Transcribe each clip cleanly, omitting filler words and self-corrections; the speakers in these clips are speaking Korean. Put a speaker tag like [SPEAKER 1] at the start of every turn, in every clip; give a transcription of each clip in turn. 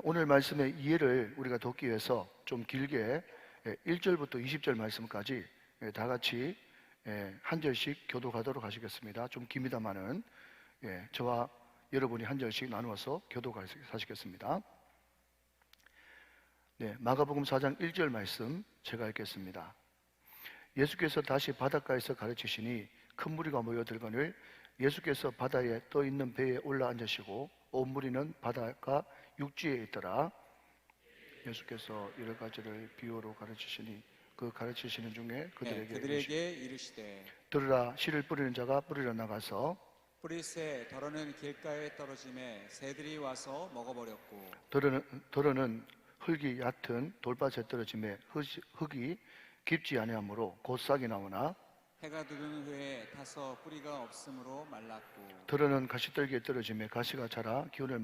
[SPEAKER 1] 오늘 말씀의 이해를 우리가 돕기 위해서 좀 길게 1절부터 20절 말씀까지 다 같이 한 절씩 교독하도록 하시겠습니다. 좀 깁니다만은 저와 여러분이 한 절씩 나누어서 교독하시겠습니다. 마가복음 4장 1절 말씀 제가 읽겠습니다. 예수께서 다시 바닷가에서 가르치시니 큰 무리가 모여들거늘 예수께서 바다에 떠 있는 배에 올라앉으시고 온 무리는 바닷가 육지에 있더라. 예수께서 여러 가지를 비유로 가르치시니 그 가르치시는 중에 그들에게
[SPEAKER 2] 이르시되
[SPEAKER 1] 들으라. 씨를 뿌리는 자가 뿌리러 나가서
[SPEAKER 2] 뿌리새 더러는 길가에 떨어짐에 새들이 와서 먹어버렸고
[SPEAKER 1] 더러는 흙이 얕은 돌밭에 떨어짐에 흙이 깊지 아니하므로 곧 싹이 나오나
[SPEAKER 2] 해가 두른 후에 타서 뿌리가 없으므로 말랐고
[SPEAKER 1] 더러는 가시떨기에 떨어짐에 가시가 자라 기운을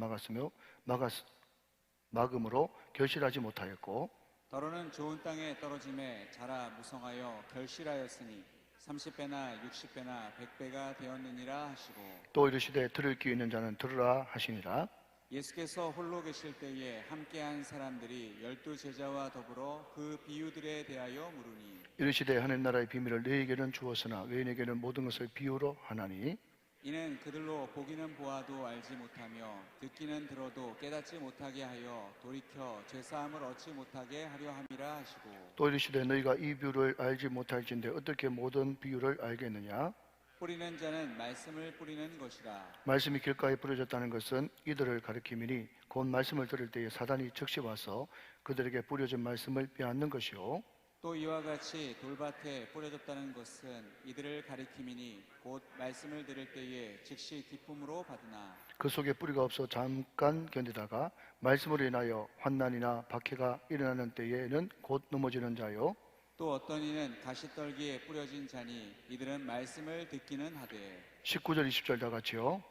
[SPEAKER 1] 막음으로 결실하지 못하였고
[SPEAKER 2] 더러는 좋은 땅에 떨어짐에 자라 무성하여 결실하였으니 30배나 60배나 100배가 되었느니라 하시고
[SPEAKER 1] 또 이르시되 들을 귀 있는 자는 들으라 하시니라.
[SPEAKER 2] 예수께서 홀로 계실 때에 함께한 사람들이 12제자와 더불어 그 비유들에 대하여 물으니
[SPEAKER 1] 이르시되 하늘나라의 비밀을 너희에게는 주었으나 외인에게는 모든 것을 비유로 하나니
[SPEAKER 2] 이는 그들로 보기는 보아도 알지 못하며 듣기는 들어도 깨닫지 못하게 하여 돌이켜 죄사함을 얻지 못하게 하려 함이라 하시고
[SPEAKER 1] 또 이르시되 너희가 이 비유를 알지 못할진데 어떻게 모든 비유를 알겠느냐.
[SPEAKER 2] 뿌리는 자는 말씀을 뿌리는 것이라.
[SPEAKER 1] 말씀이 길가에 뿌려졌다는 것은 이들을 가리킴이니 곧 말씀을 들을 때에 사단이 즉시 와서 그들에게 뿌려진 말씀을 빼앗는 것이요
[SPEAKER 2] 또 이와 같이 돌밭에 뿌려졌다는 것은 이들을 가리킴이니 곧 말씀을 들을 때에 즉시 기쁨으로 받으나
[SPEAKER 1] 그 속에 뿌리가 없어 잠깐 견디다가 말씀으로 인하여 환난이나 박해가 일어나는 때에는 곧 넘어지는 자요
[SPEAKER 2] 또 어떤 이는 가시떨기에 뿌려진 자니 이들은 말씀을 듣기는 하되
[SPEAKER 1] 19절 20절 다 같이요.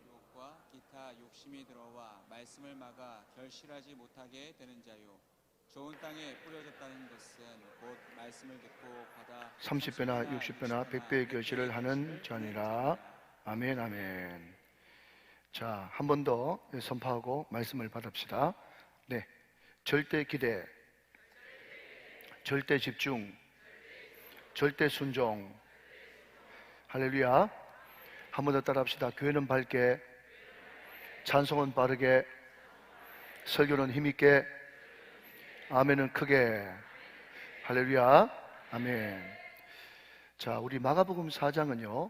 [SPEAKER 2] 유혹과 기타 욕심이 들어와 말씀을 막아 결실하지 못하게 되는 자요 좋은 땅에 뿌려졌다는 것은 곧 말씀을 듣고 받아
[SPEAKER 1] 30배나 60배나 100배의 결실을 하는 자니라. 아멘 아멘. 자, 한 번 더 선포하고 말씀을 받읍시다. 절대 기대, 절대 집중, 절대 순종. 할렐루야. 한 번 더 따라합시다. 교회는 밝게, 찬송은 빠르게, 설교는 힘있게, 아멘은 크게. 할렐루야. 아멘. 자, 우리 마가복음 4장은요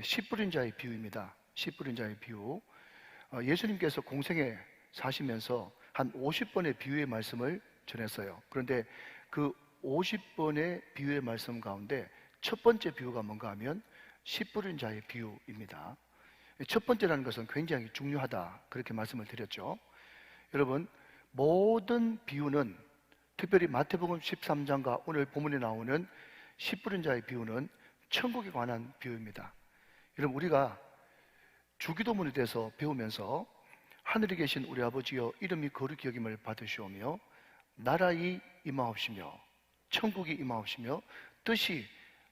[SPEAKER 1] 씨 뿌린 자의 비유입니다. 씨 뿌린 자의 비유. 예수님께서 공생에 사시면서 한 50번의 비유의 말씀을 전했어요. 그런데 그 50번의 비유의 말씀 가운데 첫 번째 비유가 뭔가 하면 씨 뿌린 자의 비유입니다. 첫 번째라는 것은 굉장히 중요하다, 그렇게 말씀을 드렸죠. 여러분, 모든 비유는, 특별히 마태복음 13장과 오늘 본문에 나오는 씨 뿌린 자의 비유는 천국에 관한 비유입니다. 여러분, 우리가 주기도문에 대해서 배우면서 하늘에 계신 우리 아버지여 이름이 거룩히 여김을 받으시오며 나라의 임하옵시며 천국이 임하옵시며 뜻이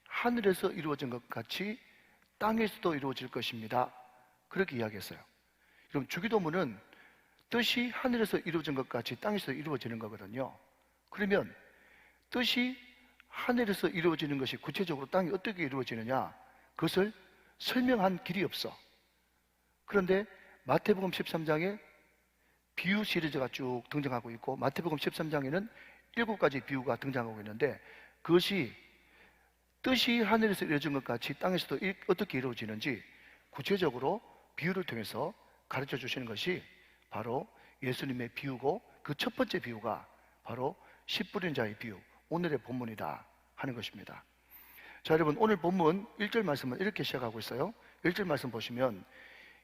[SPEAKER 1] 하늘에서 이루어진 것 같이 땅에서도 이루어질 것입니다. 그렇게 이야기했어요. 여러분, 주기도문은 뜻이 하늘에서 이루어진 것 같이 땅에서 이루어지는 거거든요. 그러면 뜻이 하늘에서 이루어지는 것이 구체적으로 땅에 어떻게 이루어지느냐, 그것을 설명한 길이 없어. 그런데 마태복음 13장에 비유 시리즈가 쭉 등장하고 있고 마태복음 13장에는 7가지 비유가 등장하고 있는데 그것이 뜻이 하늘에서 이루어진 것 같이 땅에서도 어떻게 이루어지는지 구체적으로 비유를 통해서 가르쳐 주시는 것이 바로 예수님의 비유고, 그 첫 번째 비유가 바로 씨 뿌린 자의 비유, 오늘의 본문이다 하는 것입니다. 자, 여러분, 오늘 본문 1절 말씀은 이렇게 시작하고 있어요. 1절 말씀 보시면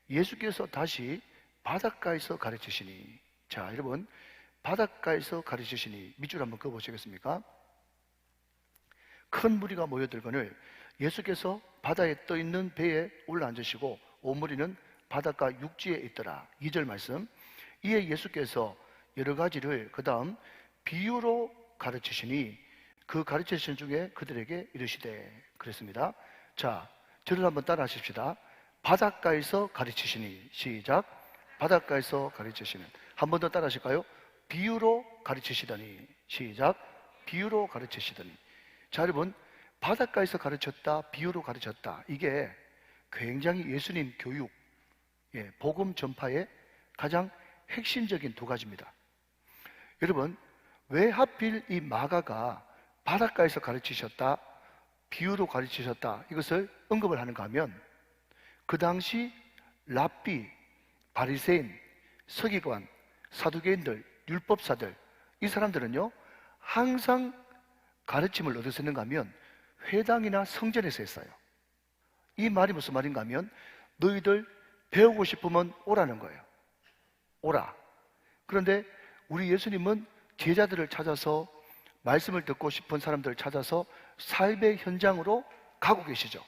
[SPEAKER 1] 예수께서 다시 바닷가에서 가르치시니. 자, 여러분, 바닷가에서 가르치시니 밑줄 한번 그어보시겠습니까? 큰 무리가 모여들거늘 예수께서 바다에 떠있는 배에 올라앉으시고 온 무리는 바닷가 육지에 있더라. 2절 말씀. 이에 예수께서 여러 가지를 그 다음 비유로 가르치시니 그 가르치신 중에 그들에게 이르시되. 그랬습니다. 자, 저를 한번 따라 하십시다. 바닷가에서 가르치시니. 시작. 바닷가에서 가르치시는. 한 번 더 따라 하실까요? 비유로 가르치시더니. 시작. 비유로 가르치시더니. 자, 여러분, 바닷가에서 가르쳤다, 비유로 가르쳤다. 이게 굉장히 예수님 교육, 복음 전파의 가장 핵심적인 두 가지입니다. 여러분, 왜 하필 이 마가가 바닷가에서 가르치셨다, 비유로 가르치셨다, 이것을 언급을 하는가 하면, 그 당시 랍비, 바리새인, 서기관, 사두개인들, 율법사들, 이 사람들은요 항상 가르침을 어디서 했는가 하면 회당이나 성전에서 했어요. 이 말이 무슨 말인가 하면 너희들 배우고 싶으면 오라는 거예요. 오라. 그런데 우리 예수님은 제자들을 찾아서, 말씀을 듣고 싶은 사람들을 찾아서 삶의 현장으로 가고 계시죠.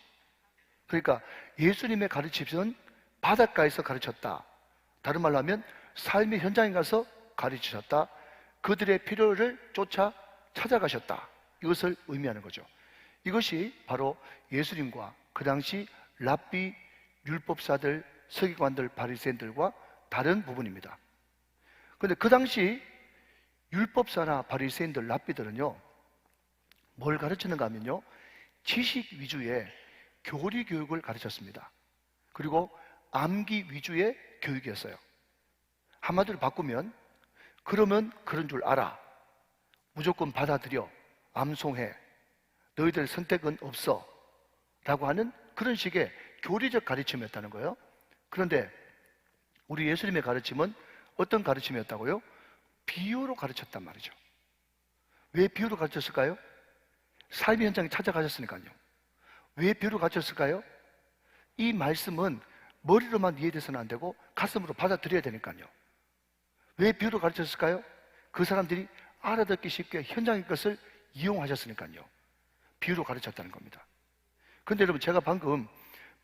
[SPEAKER 1] 그러니까 예수님의 가르침은 바닷가에서 가르쳤다, 다른 말로 하면 삶의 현장에 가서 가르치셨다, 그들의 필요를 쫓아 찾아가셨다, 이것을 의미하는 거죠. 이것이 바로 예수님과 그 당시 랍비, 율법사들, 서기관들, 바리새인들과 다른 부분입니다. 그런데 그 당시 율법사나 바리새인들, 랍비들은요 뭘 가르치는가 하면요 지식 위주의 교리 교육을 가르쳤습니다. 그리고 암기 위주의 교육이었어요. 한마디로 바꾸면, 그러면 그런 줄 알아, 무조건 받아들여, 암송해, 너희들 선택은 없어 라고 하는 그런 식의 교리적 가르침이었다는 거예요. 그런데 우리 예수님의 가르침은 어떤 가르침이었다고요? 비유로 가르쳤단 말이죠. 왜 비유로 가르쳤을까요? 삶의 현장에 찾아가셨으니까요. 왜 비유로 가르쳤을까요? 이 말씀은 머리로만 이해돼서는 안 되고 가슴으로 받아들여야 되니까요. 왜 비유로 가르쳤을까요? 그 사람들이 알아듣기 쉽게 현장의 것을 이용하셨으니까요. 비유로 가르쳤다는 겁니다. 근데 여러분, 제가 방금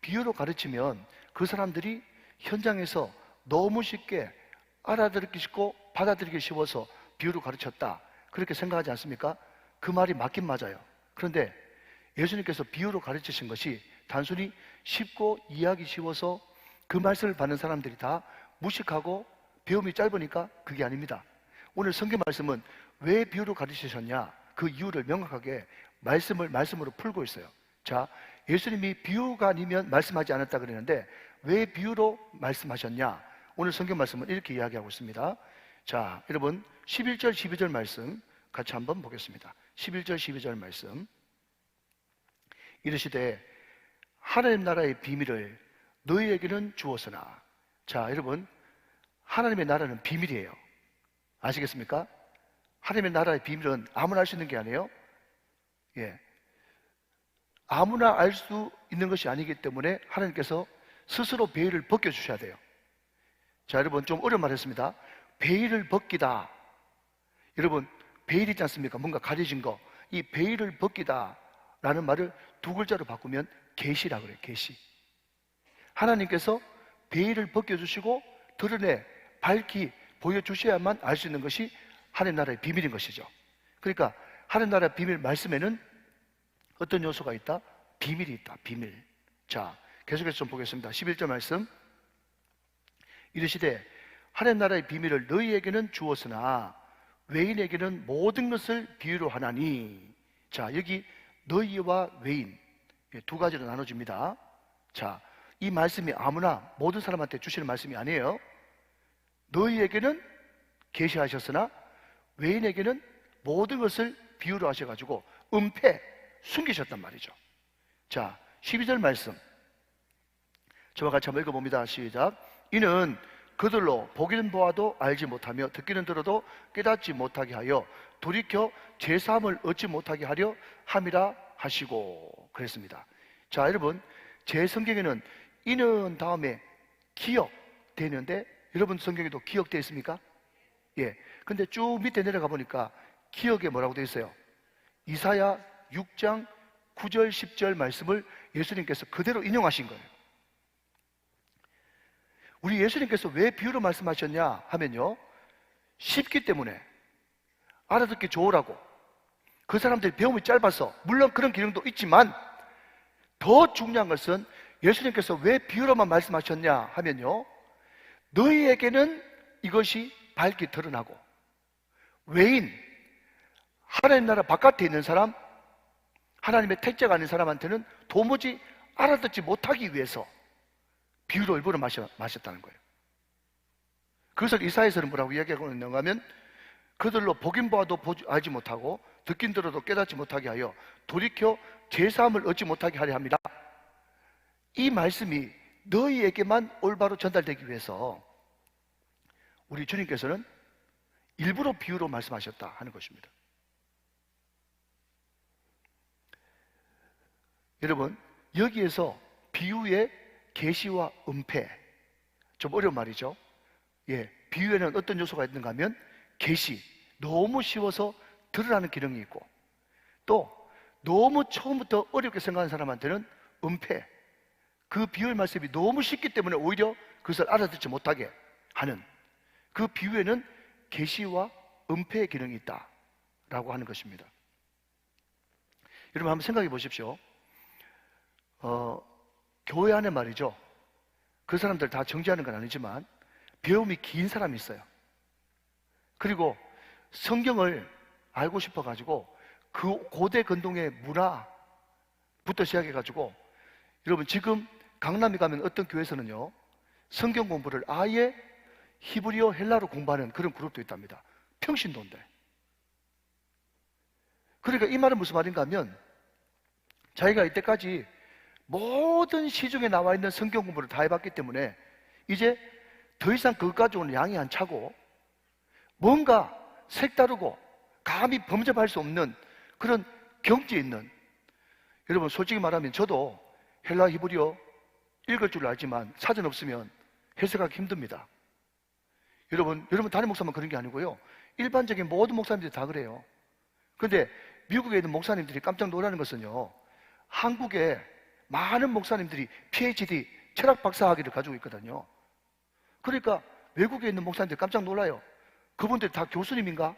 [SPEAKER 1] 비유로 가르치면 그 사람들이 현장에서 너무 쉽게 알아듣기 쉽고 받아들이기 쉬워서 비유로 가르쳤다, 그렇게 생각하지 않습니까? 그 말이 맞긴 맞아요. 그런데 예수님께서 비유로 가르치신 것이 단순히 쉽고 이해하기 쉬워서 그 말씀을 받는 사람들이 다 무식하고 배움이 짧으니까 그게 아닙니다. 오늘 성경 말씀은 왜 비유로 가르치셨냐, 그 이유를 명확하게 말씀으로 풀고 있어요. 자, 예수님이 비유가 아니면 말씀하지 않았다 그랬는데 왜 비유로 말씀하셨냐? 오늘 성경 말씀은 이렇게 이야기하고 있습니다. 자, 여러분 11절 12절 말씀 같이 한번 보겠습니다. 11절 12절 말씀. 이르시되 하나님 나라의 비밀을 너희에게는 주었으나. 자, 여러분, 하나님의 나라는 비밀이에요. 아시겠습니까? 하나님의 나라의 비밀은 아무나 알 수 있는 게 아니에요. 아무나 알 수 있는 것이 아니기 때문에 하나님께서 스스로 베일을 벗겨주셔야 돼요. 자, 여러분, 좀 어려운 말 했습니다. 베일을 벗기다. 여러분, 베일 있지 않습니까? 뭔가 가려진 거. 이 베일을 벗기다 라는 말을 두 글자로 바꾸면 계시라 그래요. 계시. 하나님께서 베일을 벗겨주시고 드러내 밝히 보여주셔야만 알 수 있는 것이 하나님 나라의 비밀인 것이죠. 그러니까 하나님 나라의 비밀 말씀에는 어떤 요소가 있다? 비밀이 있다. 비밀. 자, 계속해서 좀 보겠습니다. 11절 말씀. 이르시되 하나님 나라의 비밀을 너희에게는 주었으나 외인에게는 모든 것을 비유로 하나니. 자, 여기 너희와 외인 두 가지로 나눠집니다. 자, 이 말씀이 아무나 모든 사람한테 주시는 말씀이 아니에요. 너희에게는 계시하셨으나 외인에게는 모든 것을 비유로 하셔가지고 은폐, 숨기셨단 말이죠. 자, 12절 말씀 저와 같이 한번 읽어봅니다. 시작. 이는 그들로 보기는 보아도 알지 못하며 듣기는 들어도 깨닫지 못하게 하여 돌이켜 제사함을 얻지 못하게 하려 함이라 하시고 그랬습니다. 자, 여러분, 제 성경에는 이는 다음에 기억되는데 여러분 성경에도 기억되어 있습니까? 예. 근데 쭉 밑에 내려가 보니까 기억에 뭐라고 되어 있어요? 이사야 6장 9절 10절 말씀을 예수님께서 그대로 인용하신 거예요. 우리 예수님께서 왜 비유로 말씀하셨냐 하면요, 쉽기 때문에, 알아듣기 좋으라고. 그 사람들이 배움이 짧아서, 물론 그런 기능도 있지만 더 중요한 것은 예수님께서 왜 비유로만 말씀하셨냐 하면요, 너희에게는 이것이 밝게 드러나고 외인, 하나님 나라 바깥에 있는 사람, 하나님의 택자가 아닌 사람한테는 도무지 알아듣지 못하기 위해서 비유로 일부러 마셨다는 거예요. 그것을 이사야서는 뭐라고 이야기하고 있는가 하면 그들로 보긴 보아도 알지 못하고 듣긴 들어도 깨닫지 못하게 하여 돌이켜 제사함을 얻지 못하게 하려 합니다. 이 말씀이 너희에게만 올바로 전달되기 위해서 우리 주님께서는 일부러 비유로 말씀하셨다 하는 것입니다. 여러분, 여기에서 비유의 계시와 은폐, 좀 어려운 말이죠. 비유에는 어떤 요소가 있는가 하면 계시, 너무 쉬워서 드러나는 기능이 있고, 또 너무 처음부터 어렵게 생각하는 사람한테는 은폐, 그 비유의 말씀이 너무 쉽기 때문에 오히려 그것을 알아듣지 못하게 하는, 그 비유에는 계시와 은폐의 기능이 있다라고 하는 것입니다. 여러분 한번 생각해 보십시오. 교회 안에 말이죠, 그 사람들 다 정지하는 건 아니지만 배움이 긴 사람이 있어요. 그리고 성경을 알고 싶어가지고 그 고대 근동의 문화부터 시작해가지고, 여러분 지금 강남에 가면 어떤 교회에서는요 성경 공부를 아예 히브리어 헬라로 공부하는 그런 그룹도 있답니다. 평신도인데. 그러니까 이 말은 무슨 말인가 하면 자기가 이때까지 모든 시중에 나와 있는 성경 공부를 다 해봤기 때문에 이제 더 이상 그것 가지고는 양이 안 차고 뭔가 색다르고 감히 범접할 수 없는 그런 경지에 있는, 여러분 솔직히 말하면 저도 헬라 히브리어 읽을 줄 알지만 사전 없으면 해석하기 힘듭니다. 여러분 담임 목사만 그런 게 아니고요, 일반적인 모든 목사님들이 다 그래요. 그런데 미국에 있는 목사님들이 깜짝 놀라는 것은요, 한국에 많은 목사님들이 PhD 철학 박사 학위를 가지고 있거든요. 그러니까 외국에 있는 목사님들이 깜짝 놀라요. 그분들이 다 교수님인가?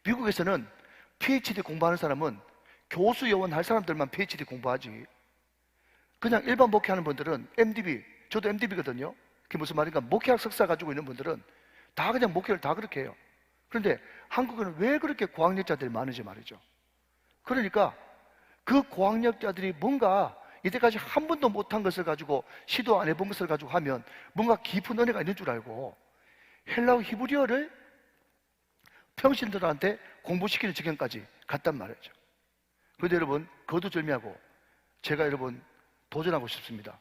[SPEAKER 1] 미국에서는 PhD 공부하는 사람은 교수 요원 할 사람들만 PhD 공부하지, 그냥 일반 목회하는 분들은 MDB, 저도 MDB거든요. 그게 무슨 말인가, 목회학 석사 가지고 있는 분들은 다 그냥 목회를 다 그렇게 해요. 그런데 한국에는 왜 그렇게 고학력자들이 많은지 말이죠. 그러니까 그 고학력자들이 뭔가 이때까지 한 번도 못한 것을 가지고, 시도 안 해본 것을 가지고 하면 뭔가 깊은 은혜가 있는 줄 알고 헬라어 히브리어를 평신들한테 공부시키는 지경까지 갔단 말이죠. 그런데 여러분 거두절미하고 제가 여러분 도전하고 싶습니다.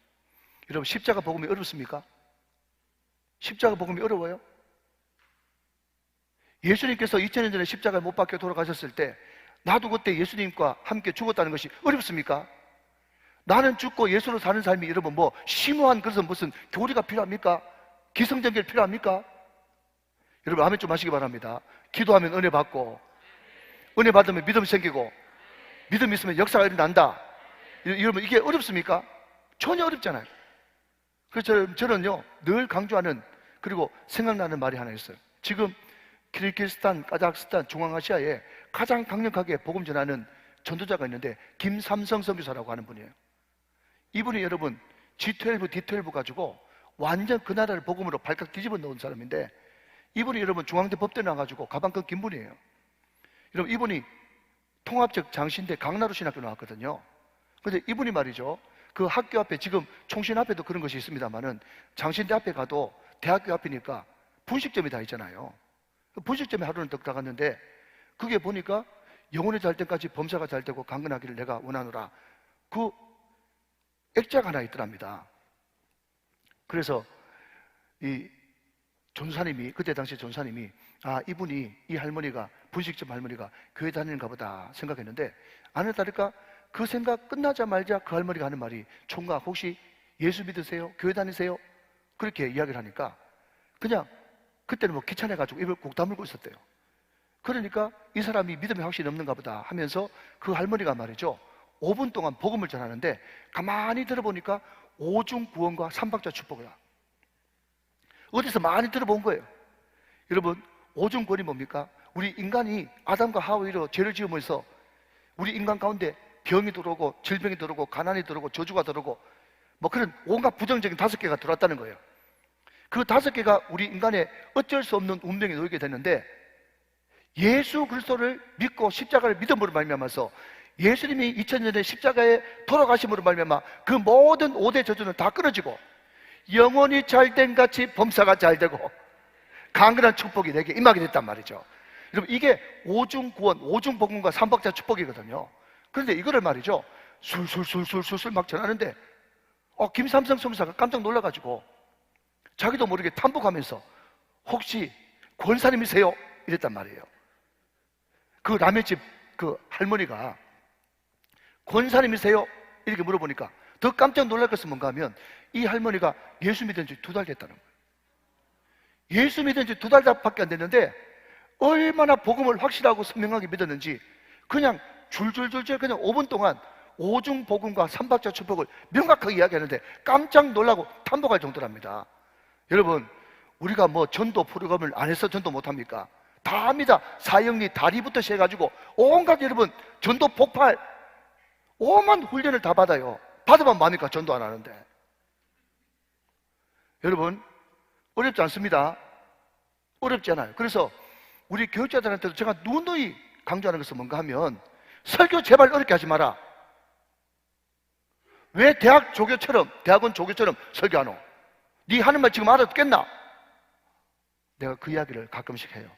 [SPEAKER 1] 여러분 십자가 복음이 어렵습니까? 십자가 복음이 어려워요? 예수님께서 2000년 전에 십자가에 못 박혀 돌아가셨을 때 나도 그때 예수님과 함께 죽었다는 것이 어렵습니까? 나는 죽고 예수로 사는 삶이 여러분 뭐 심오한 그래서 무슨 교리가 필요합니까? 기성전결 필요합니까? 여러분 아멘 좀 하시기 바랍니다. 기도하면 은혜 받고, 은혜 받으면 믿음 생기고, 믿음 있으면 역사가 일어난다. 여러분 이게 어렵습니까? 전혀 어렵잖아요. 그래서 저는요 늘 강조하는, 그리고 생각나는 말이 하나 있어요. 지금 키르기스탄, 카자흐스탄, 중앙아시아에 가장 강력하게 복음 전하는 전도자가 있는데 김삼성 선교사라고 하는 분이에요. 이분이 여러분 G12, D12 가지고 완전 그 나라를 복음으로 발칵 뒤집어 놓은 사람인데, 이분이 여러분 중앙대 법대 나와가지고 가방 끈긴 분이에요. 여러분 이분이 통합적 장신대 강나루 신학교 나왔거든요. 그런데 이분이 말이죠, 그 학교 앞에, 지금 총신 앞에도 그런 것이 있습니다만은 장신대 앞에 가도 대학교 앞이니까 분식점이 다 있잖아요. 분식점에 하루는 덕 나갔는데 그게 보니까 영혼이 잘 때까지 범사가 잘 되고 강건하기를 내가 원하노라, 그 액자가 하나 있더랍니다. 그래서 이 전사님이, 그때 당시 전사님이 이분이, 이 할머니가, 분식점 할머니가 교회 다니는가 보다 생각했는데, 아니나 다를까 그 생각 끝나자마자 그 할머니가 하는 말이, 총각 혹시 예수 믿으세요? 교회 다니세요? 그렇게 이야기를 하니까 그냥 그때는 뭐 귀찮아가지고 입을 꼭 다물고 있었대요. 그러니까 이 사람이 믿음이 확실히 없는가 보다 하면서 그 할머니가 말이죠 5분 동안 복음을 전하는데 가만히 들어보니까 오중 구원과 삼박자 축복이야. 어디서 많이 들어본 거예요. 여러분 오중 구원이 뭡니까? 우리 인간이 아담과 하와로 죄를 지으면서 우리 인간 가운데 병이 들어오고 질병이 들어오고 가난이 들어오고 저주가 들어오고 뭐 그런 온갖 부정적인 5개가 들어왔다는 거예요. 그 5개가 우리 인간의 어쩔 수 없는 운명에 놓이게 됐는데, 예수 그리스도를 믿고 십자가를 믿음으로 말미암아서 예수님이 2000년에 십자가에 돌아가심으로 말미암아 그 모든 5대 저주는 다 끊어지고, 영원히 잘된 같이 범사가 잘되고 강건한 축복이 내게 임하게 됐단 말이죠. 여러분, 이게 오중구원, 오중복음과 삼박자 축복이거든요. 그런데 이거를 말이죠, 술술 막 전하는데 김삼성 성사가 깜짝 놀라가지고 자기도 모르게 탐복하면서 혹시 권사님이세요? 이랬단 말이에요. 그 라면집 그 할머니가 권사님이세요? 이렇게 물어보니까 더 깜짝 놀랄 것은 뭔가 하면, 이 할머니가 예수 믿은 지 2달 됐다는 거예요. 예수 믿은 지 2달밖에 안 됐는데 얼마나 복음을 확실하고 선명하게 믿었는지 그냥 줄줄줄줄 그냥 5분 동안 오중 복음과 삼박자 축복을 명확하게 이야기하는데 깜짝 놀라고 탐복할 정도랍니다. 여러분, 우리가 뭐 전도 프로그램을 안 해서 전도 못합니까? 다 합니다. 사형리 다리부터 시작해가지고 온갖, 여러분, 전도 폭발 오만 훈련을 다 받아요. 받으면 뭐합니까? 전도 안 하는데. 여러분, 어렵지 않습니다. 어렵지 않아요. 그래서 우리 교육자들한테도 제가 누누이 강조하는 것은 뭔가 하면, 설교 제발 어렵게 하지 마라. 왜 대학원 조교처럼 설교하노? 네 하는 말 지금 알아듣겠나? 내가 그 이야기를 가끔씩 해요.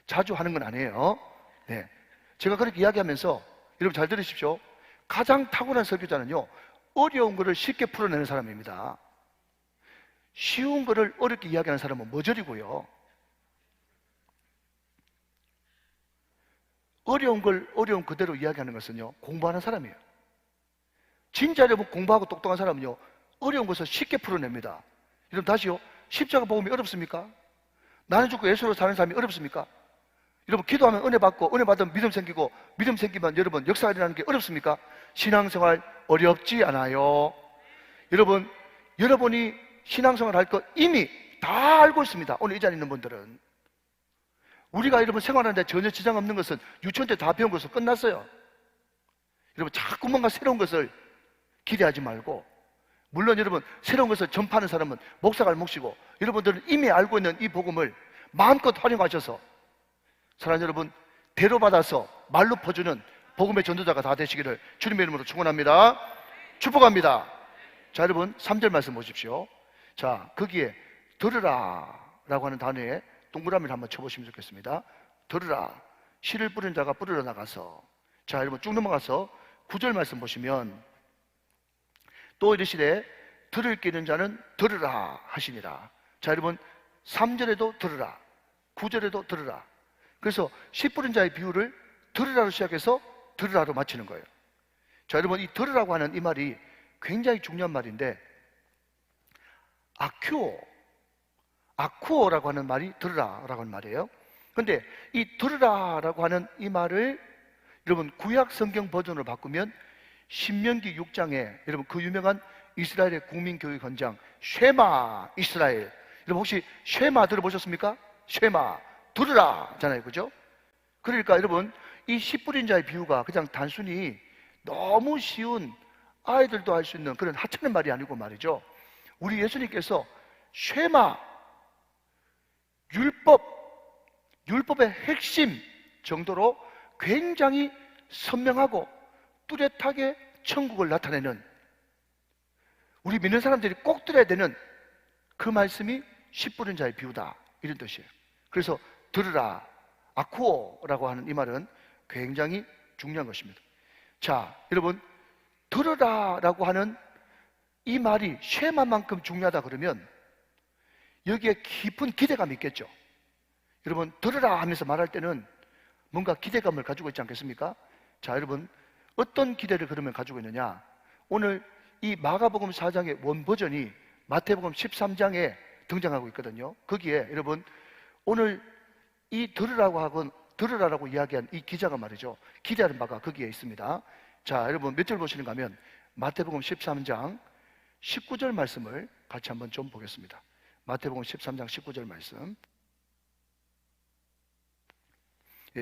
[SPEAKER 1] 자주 하는 건 아니에요. 네. 제가 그렇게 이야기하면서, 여러분 잘 들으십시오. 가장 탁월한 설교자는요, 어려운 것을 쉽게 풀어내는 사람입니다. 쉬운 것을 어렵게 이야기하는 사람은 머저리고요. 어려운 걸 어려운 그대로 이야기하는 것은요, 공부하는 사람이에요. 진짜 여러분, 공부하고 똑똑한 사람은요, 어려운 것을 쉽게 풀어냅니다. 여러분 다시요, 십자가 복음이 어렵습니까? 나는 죽고 예수로 사는 사람이 어렵습니까? 여러분, 기도하면 은혜 받고, 은혜 받으면 믿음 생기고, 믿음 생기면 여러분 역사가 일어나는 게 어렵습니까? 신앙생활 어렵지 않아요. 여러분, 여러분이 신앙생활 할 거 이미 다 알고 있습니다. 오늘 이 자리에 있는 분들은. 우리가 여러분 생활하는데 전혀 지장 없는 것은 유치원 때 다 배운 것으로 끝났어요. 여러분, 자꾸 뭔가 새로운 것을 기대하지 말고, 물론 여러분 새로운 것을 전파하는 사람은 목사가 할 몫이고, 여러분들은 이미 알고 있는 이 복음을 마음껏 활용하셔서 사랑하는 여러분, 대로받아서 말로 퍼주는 복음의 전도자가 다 되시기를 주님의 이름으로 축원합니다. 축복합니다. 자, 여러분 3절 말씀 보십시오. 자, 거기에 들으라 라고 하는 단어에 동그라미를 한번 쳐보시면 좋겠습니다. 들으라. 씨를 뿌린 자가 뿌리러 나가서. 자, 여러분 쭉 넘어가서 9절 말씀 보시면, 또 이르시되 들을 끼는 자는 들으라 하시니라. 자, 여러분 3절에도 들으라, 9절에도 들으라. 그래서 씨 뿌린 자의 비유를 들으라로 시작해서 들으라로 마치는 거예요. 자, 여러분 이 들으라고 하는 이 말이 굉장히 중요한 말인데, 아쿠오라고 하는 말이 들으라라고 하는 말이에요. 그런데 이 들으라라고 하는 이 말을 여러분 구약 성경 버전으로 바꾸면 신명기 6장에 여러분 그 유명한 이스라엘의 국민교육 헌장 쉐마 이스라엘, 여러분 혹시 쉐마 들어보셨습니까? 쉐마, 들으라잖아요, 그죠? 그러니까 여러분 이 씨 뿌린 자의 비유가 그냥 단순히 너무 쉬운 아이들도 할 수 있는 그런 하찮은 말이 아니고 말이죠, 우리 예수님께서 쉐마, 율법의 핵심 정도로 굉장히 선명하고 뚜렷하게 천국을 나타내는, 우리 믿는 사람들이 꼭 들어야 되는 그 말씀이 씨 뿌린 자의 비유다, 이런 뜻이에요. 그래서 들으라, 아쿠오라고 하는 이 말은 굉장히 중요한 것입니다. 자, 여러분 들으라라고 하는 이 말이 쉐마만큼 중요하다 그러면 여기에 깊은 기대감이 있겠죠. 여러분 들으라 하면서 말할 때는 뭔가 기대감을 가지고 있지 않겠습니까? 자, 여러분 어떤 기대를 그러면 가지고 있느냐, 오늘 이 마가복음 4장의 원버전이 마태복음 13장에 등장하고 있거든요. 거기에 여러분 오늘 이 들으라라고 이야기한 이 기자가 말이죠, 기대하는 바가 거기에 있습니다. 자, 여러분 몇 절 보시는가 하면 마태복음 13장 19절 말씀을 같이 한번 좀 보겠습니다. 마태복음 13장 19절 말씀.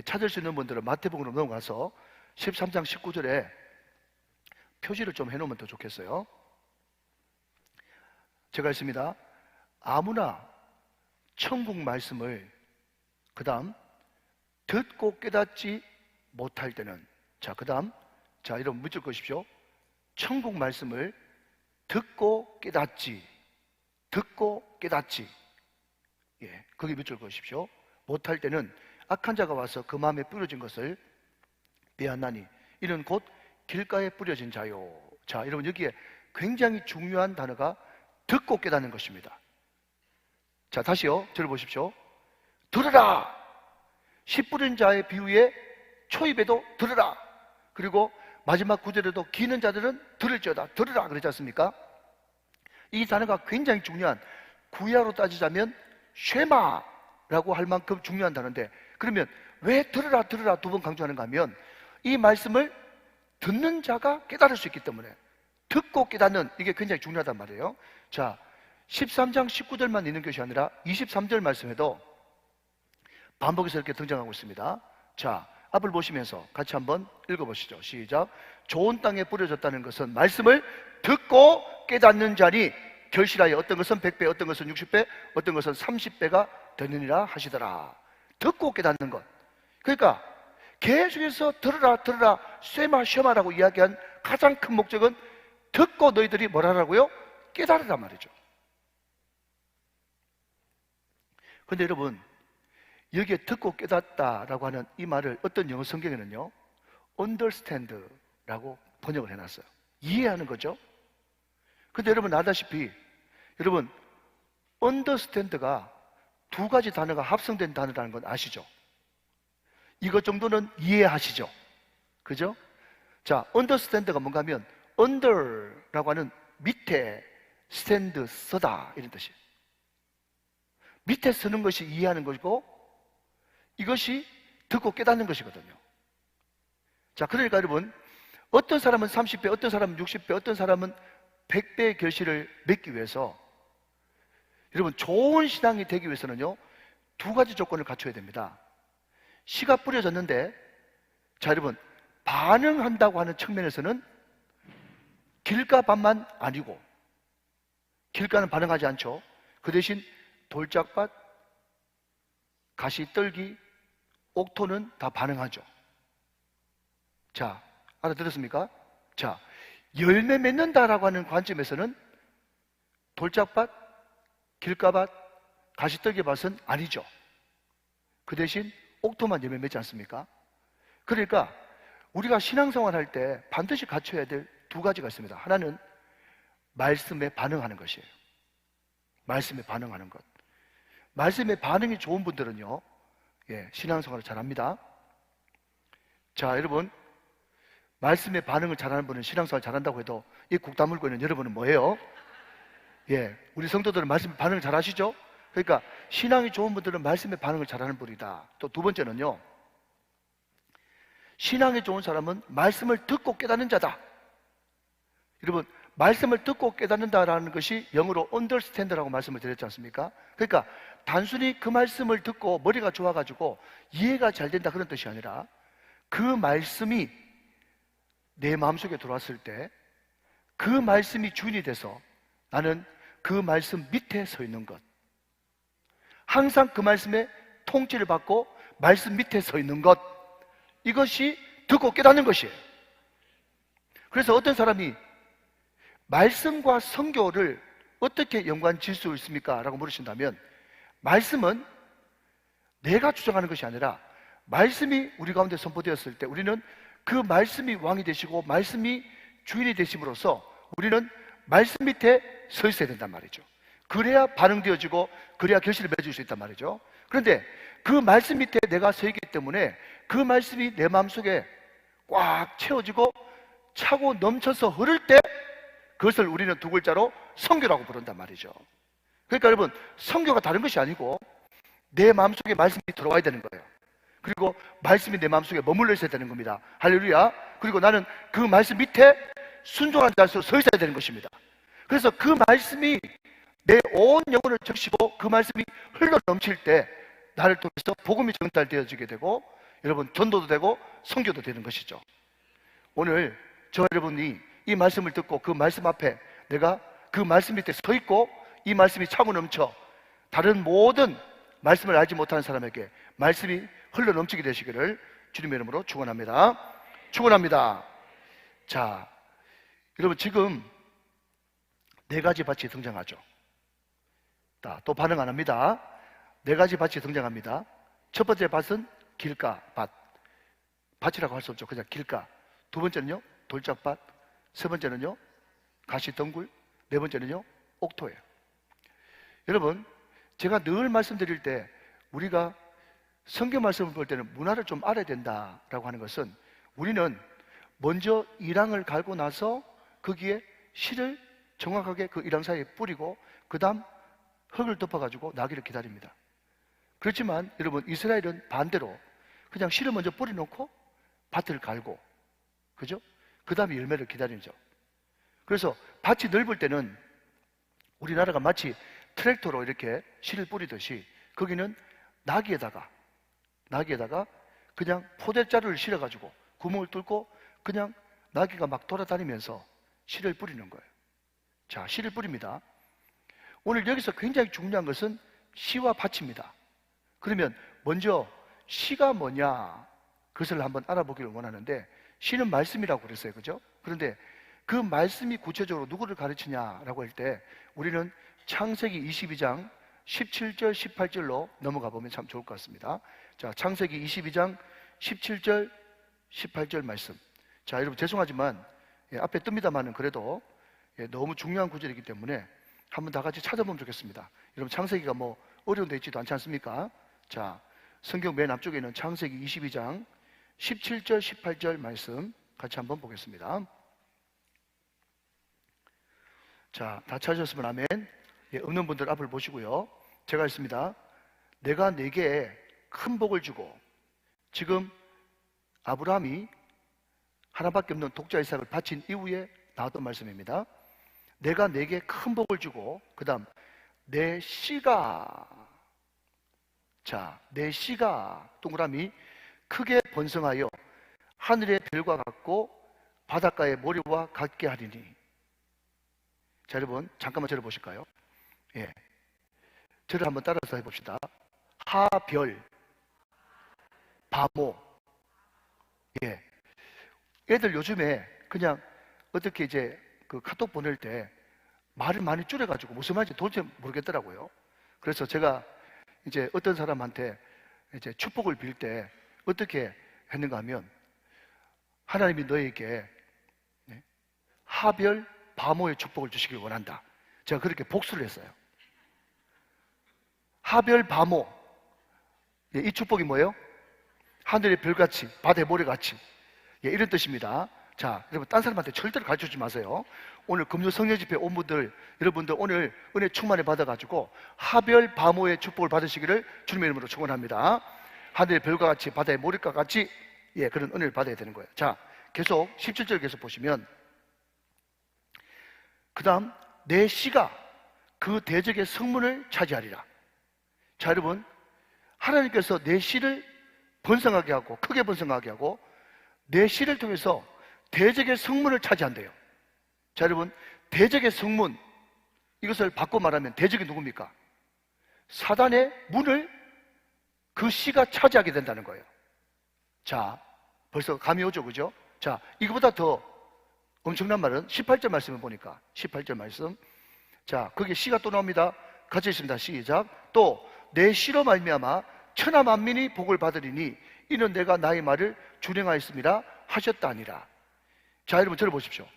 [SPEAKER 1] 찾을 수 있는 분들은 마태복음으로 넘어가서 13장 19절에 표시를 좀 해놓으면 더 좋겠어요. 제가 했습니다. 아무나 천국 말씀을 그 다음 듣고 깨닫지 못할 때는, 자, 그 다음, 자, 여러분 묻을 것이십시오. 천국 말씀을 듣고 깨닫지, 예, 거기 묻을 것이십시오. 못할 때는 악한 자가 와서 그 마음에 뿌려진 것을 빼앗나니 이는 곧 길가에 뿌려진 자요. 자, 여러분 여기에 굉장히 중요한 단어가 듣고 깨닫는 것입니다. 자, 다시요. 들어보십시오. 들으라. 씨 뿌린 자의 비유에 초입에도 들으라. 그리고 마지막 구절에도 기는 자들은 들을지어다. 들으라 그러지 않습니까? 이 단어가 굉장히 중요한, 구약으로 따지자면 쉐마라고 할 만큼 중요한 단어인데, 그러면 왜 들으라 들으라 두 번 강조하는가 하면 이 말씀을 듣는 자가 깨달을 수 있기 때문에, 듣고 깨닫는, 이게 굉장히 중요하단 말이에요. 자, 13장 19절만 있는 것이 아니라 23절 말씀에도 반복해서 이렇게 등장하고 있습니다. 자, 앞을 보시면서 같이 한번 읽어보시죠. 시작. 좋은 땅에 뿌려졌다는 것은 말씀을 듣고 깨닫는 자니 결실하여 어떤 것은 100배, 어떤 것은 60배, 어떤 것은 30배가 되느니라 하시더라. 듣고 깨닫는 것. 그러니까 계속해서 들으라 들으라 쇠마 쉐마라고 이야기한 가장 큰 목적은 듣고 너희들이 뭘 하라고요? 깨달으란 말이죠. 근데 여러분, 여기에 듣고 깨닫다라고 하는 이 말을 어떤 영어 성경에는요, understand라고 번역을 해놨어요. 이해하는 거죠. 근데 여러분 알다시피, 여러분 understand가 두 가지 단어가 합성된 단어라는 건 아시죠? 이것 정도는 이해하시죠? 그죠? 자, understand가 뭔가 하면 under라고 하는 밑에, stand, 서다 이런 뜻이에요. 밑에 서는 것이 이해하는 것이고 이것이 듣고 깨닫는 것이거든요. 자, 그러니까 여러분, 어떤 사람은 30배, 어떤 사람은 60배, 어떤 사람은 100배의 결실을 맺기 위해서, 여러분 좋은 신앙이 되기 위해서는요, 두 가지 조건을 갖춰야 됩니다. 씨가 뿌려졌는데, 자 여러분, 반응한다고 하는 측면에서는 길가밭만 아니고, 길가는 반응하지 않죠. 그 대신 돌짝밭, 가시떨기, 옥토는 다 반응하죠. 자, 알아들었습니까? 자, 열매 맺는다라고 하는 관점에서는 돌짝밭, 길가밭, 가시떨기밭은 아니죠. 그 대신 옥토만 열매 맺지 않습니까? 그러니까 우리가 신앙생활 할 때 반드시 갖춰야 될 두 가지가 있습니다. 하나는 말씀에 반응하는 것이에요. 말씀에 반응하는 것. 말씀에 반응이 좋은 분들은요, 예, 신앙생활을 잘합니다. 자, 여러분, 말씀에 반응을 잘하는 분은 신앙생활 잘한다고 해도 이 국 다물고 있는 여러분은 뭐예요? 예, 우리 성도들은 말씀에 반응을 잘하시죠? 그러니까 신앙이 좋은 분들은 말씀에 반응을 잘하는 분이다. 또 두 번째는요, 신앙이 좋은 사람은 말씀을 듣고 깨닫는 자다. 여러분, 말씀을 듣고 깨닫는다라는 것이 영어로 understand라고 말씀을 드렸지 않습니까? 그러니까 단순히 그 말씀을 듣고 머리가 좋아가지고 이해가 잘 된다 그런 뜻이 아니라, 그 말씀이 내 마음속에 들어왔을 때 그 말씀이 주인이 돼서 나는 그 말씀 밑에 서 있는 것, 항상 그 말씀에 통치를 받고 말씀 밑에 서 있는 것, 이것이 듣고 깨닫는 것이에요. 그래서 어떤 사람이 말씀과 선교를 어떻게 연관 지을 수 있습니까? 라고 물으신다면, 말씀은 내가 주장하는 것이 아니라 말씀이 우리 가운데 선포되었을 때 우리는 그 말씀이 왕이 되시고 말씀이 주인이 되심으로써 우리는 말씀 밑에 서 있어야 된단 말이죠. 그래야 반응되어지고 그래야 결실을 맺을 수 있단 말이죠. 그런데 그 말씀 밑에 내가 서 있기 때문에 그 말씀이 내 마음속에 꽉 채워지고 차고 넘쳐서 흐를 때 그것을 우리는 두 글자로 선교라고 부른단 말이죠. 그러니까 여러분, 선교가 다른 것이 아니고 내 마음속에 말씀이 들어와야 되는 거예요. 그리고 말씀이 내 마음속에 머물러 있어야 되는 겁니다. 할렐루야. 그리고 나는 그 말씀 밑에 순종한 자로 서 있어야 되는 것입니다. 그래서 그 말씀이 내 온 영혼을 적시고 그 말씀이 흘러 넘칠 때 나를 통해서 복음이 전달되어지게 되고, 여러분 전도도 되고 선교도 되는 것이죠. 오늘 저 여러분이 이 말씀을 듣고 그 말씀 앞에 내가 그 말씀 밑에 서 있고 이 말씀이 차고 넘쳐 다른 모든 말씀을 알지 못하는 사람에게 말씀이 흘러넘치게 되시기를 주님의 이름으로 축원합니다. 축원합니다. 자, 여러분 지금 네 가지 밭이 등장하죠. 또 반응 안 합니다. 네 가지 밭이 등장합니다. 첫 번째 밭은 길가 밭. 밭이라고 할 수 없죠. 그냥 길가. 두 번째는요, 돌짝밭. 세 번째는요, 가시덩굴. 네 번째는요, 옥토예요. 여러분, 제가 늘 말씀드릴 때 우리가 성경 말씀을 볼 때는 문화를 좀 알아야 된다라고 하는 것은 우리는 먼저 일항을 갈고 나서 거기에 씨를 정확하게 그 일항 사이에 뿌리고 그 다음 흙을 덮어가지고 나기를 기다립니다. 그렇지만 여러분, 이스라엘은 반대로 그냥 씨를 먼저 뿌려놓고 밭을 갈고, 그죠? 그 다음에 열매를 기다리죠. 그래서 밭이 넓을 때는 우리나라가 마치 트랙터로 이렇게 씨를 뿌리듯이 거기는 나기에다가 그냥 포대자루를 실어가지고 구멍을 뚫고 그냥 나기가 막 돌아다니면서 씨를 뿌리는 거예요. 자, 씨를 뿌립니다. 오늘 여기서 굉장히 중요한 것은 씨와 밭입니다. 그러면 먼저 씨가 뭐냐, 그것을 한번 알아보기를 원하는데, 씨는 말씀이라고 그랬어요. 그죠? 그런데 그 말씀이 구체적으로 누구를 가르치냐라고 할 때 우리는 창세기 22장 17절 18절로 넘어가 보면 참 좋을 것 같습니다. 자, 창세기 22장 17절 18절 말씀. 자, 여러분 죄송하지만 앞에 뜹니다만은 그래도 너무 중요한 구절이기 때문에 한번 다 같이 찾아보면 좋겠습니다. 여러분 창세기가 뭐 어려운 데 있지도 않지 않습니까? 자, 성경 맨 앞쪽에 있는 창세기 22장 17절 18절 말씀 같이 한번 보겠습니다. 자, 다 찾으셨으면 아멘. 없는 분들 앞을 보시고요. 제가 했습니다. 내가 네게 큰 복을 주고, 지금 아브라함이 하나밖에 없는 독자 이삭을 바친 이후에 나왔던 말씀입니다. 내가 네게 큰 복을 주고, 그 다음 내 씨가, 자, 내 씨가 동그라미 크게 번성하여 하늘의 별과 같고 바닷가의 모래와 같게 하리니. 자, 여러분 잠깐만 저를 보실까요? 저를 한번 따라서 해봅시다. 하별, 바모. 애들 요즘에 그냥 어떻게 이제 그 카톡 보낼 때 말을 많이 줄여가지고 무슨 말인지 도대체 모르겠더라고요. 그래서 제가 이제 어떤 사람한테 이제 축복을 빌 때 어떻게 했는가 하면, 하나님이 너에게 하별, 바모의 축복을 주시길 원한다. 제가 그렇게 복수를 했어요. 하별, 바모. 이 축복이 뭐예요? 하늘의 별같이, 바다의 모래같이. 이런 뜻입니다. 자, 여러분 딴 사람한테 절대로 가르쳐주지 마세요. 오늘 금요 성령 집회 온 분들, 여러분들 오늘 은혜 충만을 받아가지고 하별, 바모의 축복을 받으시기를 주님의 이름으로 축원합니다. 하늘의 별과 같이, 바다의 모래과 같이 그런 은혜를 받아야 되는 거예요. 자, 계속 17절 계속 보시면, 그 다음 내 씨가 그 대적의 성문을 차지하리라. 자, 여러분 하나님께서 내 씨를 번성하게 하고 크게 번성하게 하고 내 씨를 통해서 대적의 성문을 차지한대요. 자, 여러분 대적의 성문, 이것을 바꿔 말하면 대적이 누굽니까? 사단의 문을 그 씨가 차지하게 된다는 거예요. 자, 벌써 감이 오죠, 그죠? 자, 이거보다 더 엄청난 말은 18절 말씀을 보니까 18절 말씀. 자, 거기에 씨가 또 나옵니다. 같이 있습니다. 시작. 또 내 씨로 말미암아 천하 만민이 복을 받으리니 이는 내가 나의 말을 준행하였습니다 하셨다니라. 자, 여러분 저를 보십시오.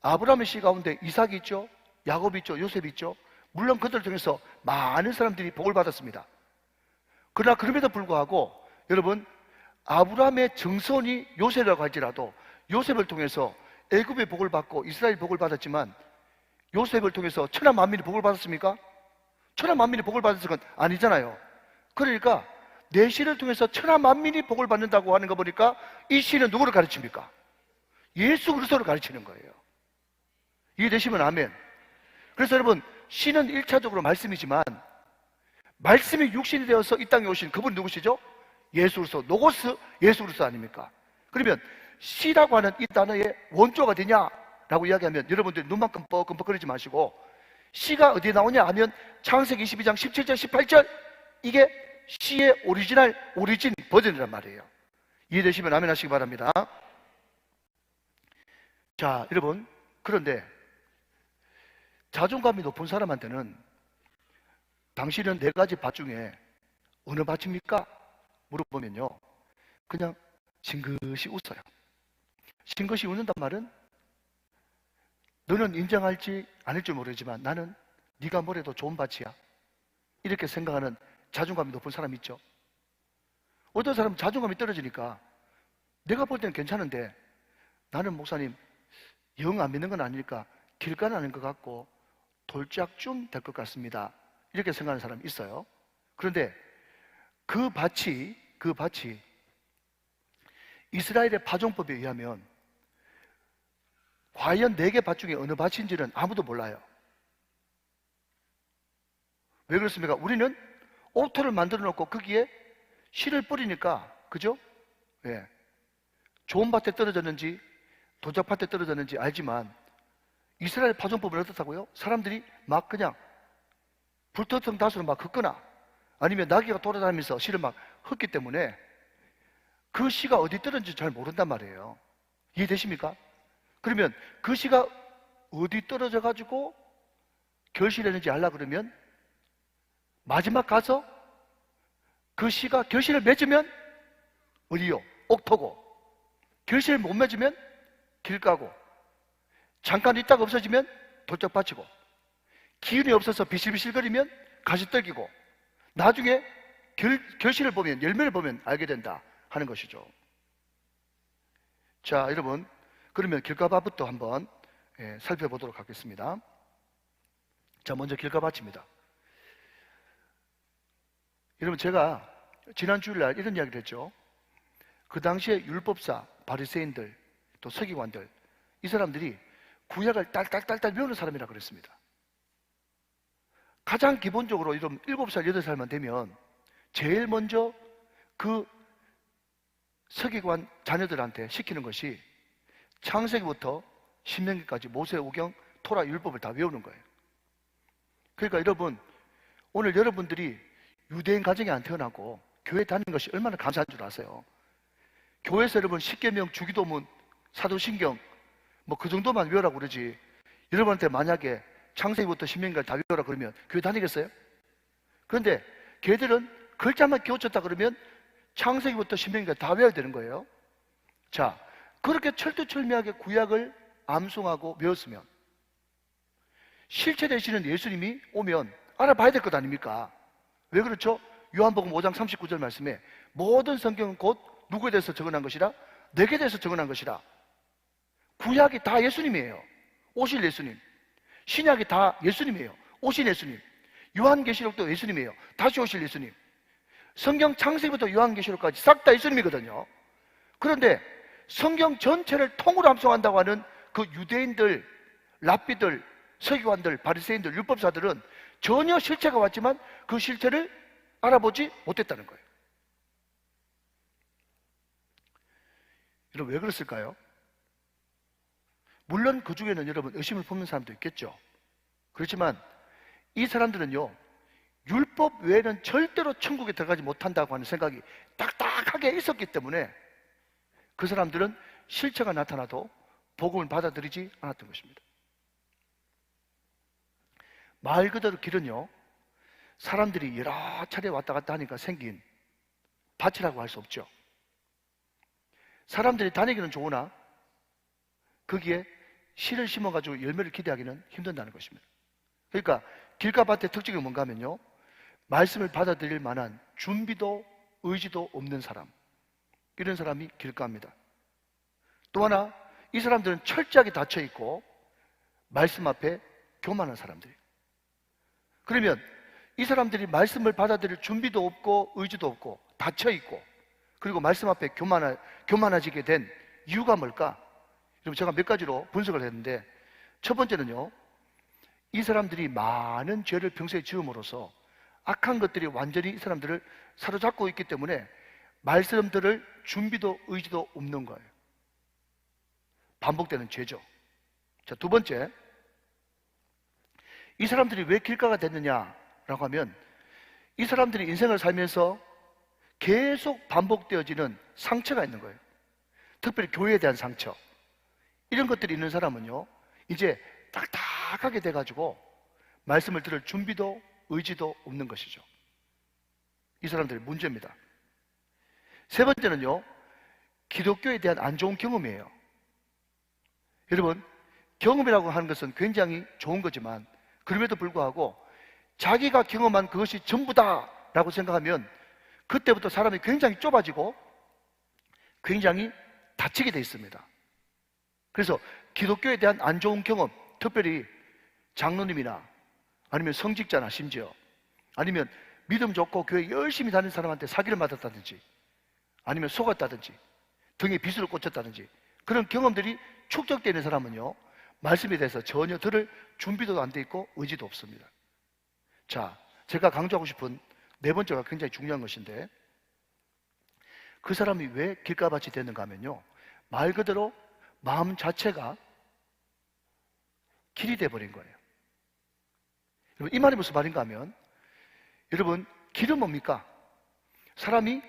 [SPEAKER 1] 아브라함의 씨 가운데 이삭이 있죠, 야곱이 있죠, 요셉이 있죠. 물론 그들을 통해서 많은 사람들이 복을 받았습니다. 그러나 그럼에도 불구하고 여러분, 아브라함의 정손이 요셉이라고 할지라도 요셉을 통해서 애굽의 복을 받고 이스라엘 복을 받았지만, 요셉을 통해서 천하 만민이 복을 받았습니까? 천하 만민이 복을 받았을 건 아니잖아요. 그러니까 내 씨를 통해서 천하 만민이 복을 받는다고 하는 거 보니까 이 씨는 누구를 가르칩니까? 예수 그리스도를 가르치는 거예요. 이해되시면 아멘. 그래서 여러분, 씨는 1차적으로 말씀이지만 말씀이 육신이 되어서 이 땅에 오신 그분 누구시죠? 예수 그리스도, 노고스 예수 그리스도 아닙니까? 그러면 씨라고 하는 이 단어의 원조가 되냐라고 이야기하면 여러분들이 눈만 끔뻑끔뻑거리지 마시고 씨가 어디에 나오냐 하면 창세기 22장 17절 18절, 이게 씨의 오리진 버전이란 말이에요. 이해되시면 아멘 하시기 바랍니다. 자, 여러분, 그런데 자존감이 높은 사람한테는 당신은 네 가지 밭 중에 어느 밭입니까? 물어보면요, 그냥 징긋이 웃어요. 징긋이 웃는단 말은 너는 인정할지 아닐지 모르지만 나는 네가 뭐래도 좋은 밭이야, 이렇게 생각하는 자존감이 높은 사람 있죠. 어떤 사람은 자존감이 떨어지니까 내가 볼 때는 괜찮은데 나는 목사님 영 안 믿는 건 아니니까 길가 나는 것 같고 돌짝쯤 될 것 같습니다, 이렇게 생각하는 사람이 있어요. 그런데 그 밭이 이스라엘의 파종법에 의하면 과연 4개 밭 중에 어느 밭인지는 아무도 몰라요. 왜 그렇습니까? 우리는 옥토를 만들어 놓고 거기에 씨를 뿌리니까, 그죠? 예. 좋은 밭에 떨어졌는지 도적밭에 떨어졌는지 알지만 이스라엘 파종법은 어떻다고요? 사람들이 막 그냥 불토성 다수로 막 흙거나 아니면 나귀가 돌아다니면서 씨를 막 흙기 때문에 그 씨가 어디 떨어졌는지 잘 모른단 말이에요. 이해되십니까? 그러면 그 씨가 어디 떨어져 가지고 결실했는지 알라 그러면 마지막 가서 그 씨가 결실을 맺으면 어디요? 옥토고, 결실을 못 맺으면 길가고, 잠깐 있다가 없어지면 돌짝밭이고, 기운이 없어서 비실비실거리면 가시떡이고, 나중에 결실을 보면, 열매를 보면 알게 된다 하는 것이죠. 자, 여러분, 그러면 길가밭부터 한번 살펴보도록 하겠습니다. 자, 먼저 길가밭입니다. 여러분, 제가 지난 주일날 이런 이야기를 했죠. 그 당시에 율법사, 바리새인들, 또 서기관들, 이 사람들이 구약을 딸딸딸딸 배우는 사람이라 그랬습니다. 가장 기본적으로 이런 7살, 8살만 되면 제일 먼저 그 서기관 자녀들한테 시키는 것이 창세기부터 신명기까지 모세오경, 토라, 율법을 다 외우는 거예요. 그러니까 여러분, 오늘 여러분들이 유대인 가정에 안 태어나고 교회 다니는 것이 얼마나 감사한 줄 아세요? 교회에서 여러분 십계명, 주기도문, 사도신경 뭐 그 정도만 외우라고 그러지, 여러분한테 만약에 창세기부터 신명기까지 다 외우라 그러면 교회 다니겠어요? 그런데 걔들은 글자만 끼워쳤다 그러면 창세기부터 신명기까지 다 외워야 되는 거예요. 자, 그렇게 철두철미하게 구약을 암송하고 외웠으면 실체 되시는 예수님이 오면 알아봐야 될 것 아닙니까? 왜 그렇죠? 요한복음 5장 39절 말씀에 모든 성경은 곧 누구에 대해서 적어난 것이라? 내게 대해서 적어난 것이라. 구약이 다 예수님이에요. 오실 예수님. 신약이 다 예수님이에요. 오신 예수님. 요한계시록도 예수님이에요. 다시 오실 예수님. 성경 창세기부터 요한계시록까지 싹 다 예수님이거든요. 그런데 성경 전체를 통으로 암송한다고 하는 그 유대인들, 랍비들, 서기관들, 바리새인들, 율법사들은 전혀 실체가 왔지만 그 실체를 알아보지 못했다는 거예요. 여러분, 왜 그랬을까요? 물론 그 중에는 여러분 의심을 품는 사람도 있겠죠. 그렇지만 이 사람들은요, 율법 외에는 절대로 천국에 들어가지 못한다고 하는 생각이 딱딱하게 있었기 때문에 그 사람들은 실체가 나타나도 복음을 받아들이지 않았던 것입니다. 말 그대로 길은요, 사람들이 여러 차례 왔다 갔다 하니까 생긴 밭이라고 할 수 없죠. 사람들이 다니기는 좋으나 거기에 씨를 심어가지고 열매를 기대하기는 힘든다는 것입니다. 그러니까 길가밭의 특징이 뭔가 하면요, 말씀을 받아들일 만한 준비도 의지도 없는 사람, 이런 사람이 길가입니다. 또 하나, 이 사람들은 철저하게 닫혀있고 말씀 앞에 교만한 사람들이에요. 그러면 이 사람들이 말씀을 받아들일 준비도 없고 의지도 없고 닫혀있고 그리고 말씀 앞에 교만해지게 된 이유가 뭘까? 여러분, 제가 몇 가지로 분석을 했는데, 첫 번째는요, 이 사람들이 많은 죄를 평소에 지음으로써 악한 것들이 완전히 이 사람들을 사로잡고 있기 때문에 말씀 들을 준비도 의지도 없는 거예요. 반복되는 죄죠. 자, 두 번째, 이 사람들이 왜 길가가 됐느냐라고 하면 이 사람들이 인생을 살면서 계속 반복되어지는 상처가 있는 거예요. 특별히 교회에 대한 상처. 이런 것들이 있는 사람은요, 이제 딱딱하게 돼가지고 말씀을 들을 준비도 의지도 없는 것이죠. 이 사람들의 문제입니다. 세 번째는요, 기독교에 대한 안 좋은 경험이에요. 여러분, 경험이라고 하는 것은 굉장히 좋은 거지만 그럼에도 불구하고 자기가 경험한 그것이 전부다라고 생각하면 그때부터 사람이 굉장히 좁아지고 굉장히 다치게 돼 있습니다. 그래서 기독교에 대한 안 좋은 경험, 특별히 장로님이나 아니면 성직자나 심지어 아니면 믿음 좋고 교회 열심히 다니는 사람한테 사기를 맞았다든지 아니면 속았다든지 등에 비수를 꽂혔다든지 그런 경험들이 축적되어 있는 사람은요, 말씀에 대해서 전혀 들을 준비도 안 돼 있고 의지도 없습니다. 자, 제가 강조하고 싶은 네 번째가 굉장히 중요한 것인데, 그 사람이 왜 길가밭이 되는가 하면요, 말 그대로 마음 자체가 길이 돼버린 거예요. 여러분, 이 말이 무슨 말인가 하면, 여러분, 길은 뭡니까? 사람이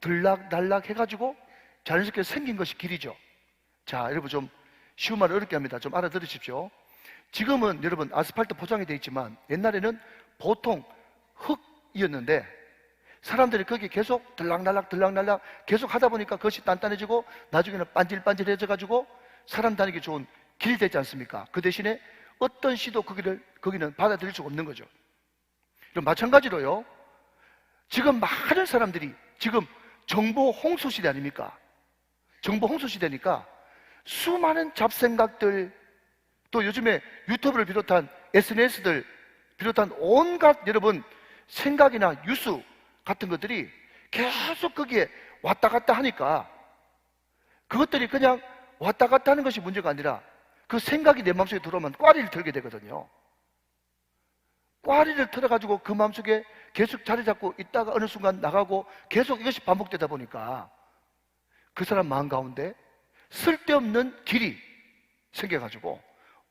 [SPEAKER 1] 들락날락 해가지고 자연스럽게 생긴 것이 길이죠. 자, 여러분, 좀 쉬운 말을 어렵게 합니다. 좀 알아들으십시오. 지금은 여러분 아스팔트 포장이 되어 있지만 옛날에는 보통 흙이었는데 사람들이 거기 계속 들락날락 계속 하다 보니까 그것이 단단해지고 나중에는 반질반질해져 가지고 사람 다니기 좋은 길이 되지 않습니까? 그 대신에 어떤 시도 거기는 받아들일 수가 없는 거죠. 마찬가지로요, 지금 많은 사람들이 지금 정보 홍수 시대 아닙니까? 정보 홍수 시대니까 수많은 잡생각들, 또 요즘에 유튜브를 비롯한 SNS들 비롯한 온갖 여러분 생각이나 뉴스 같은 것들이 계속 거기에 왔다 갔다 하니까 그것들이 그냥 왔다 갔다 하는 것이 문제가 아니라 그 생각이 내 마음속에 들어오면 꽈리를 틀게 되거든요. 꽈리를 틀어가지고 그 마음속에 계속 자리 잡고 있다가 어느 순간 나가고 계속 이것이 반복되다 보니까 그 사람 마음 가운데 쓸데없는 길이 생겨가지고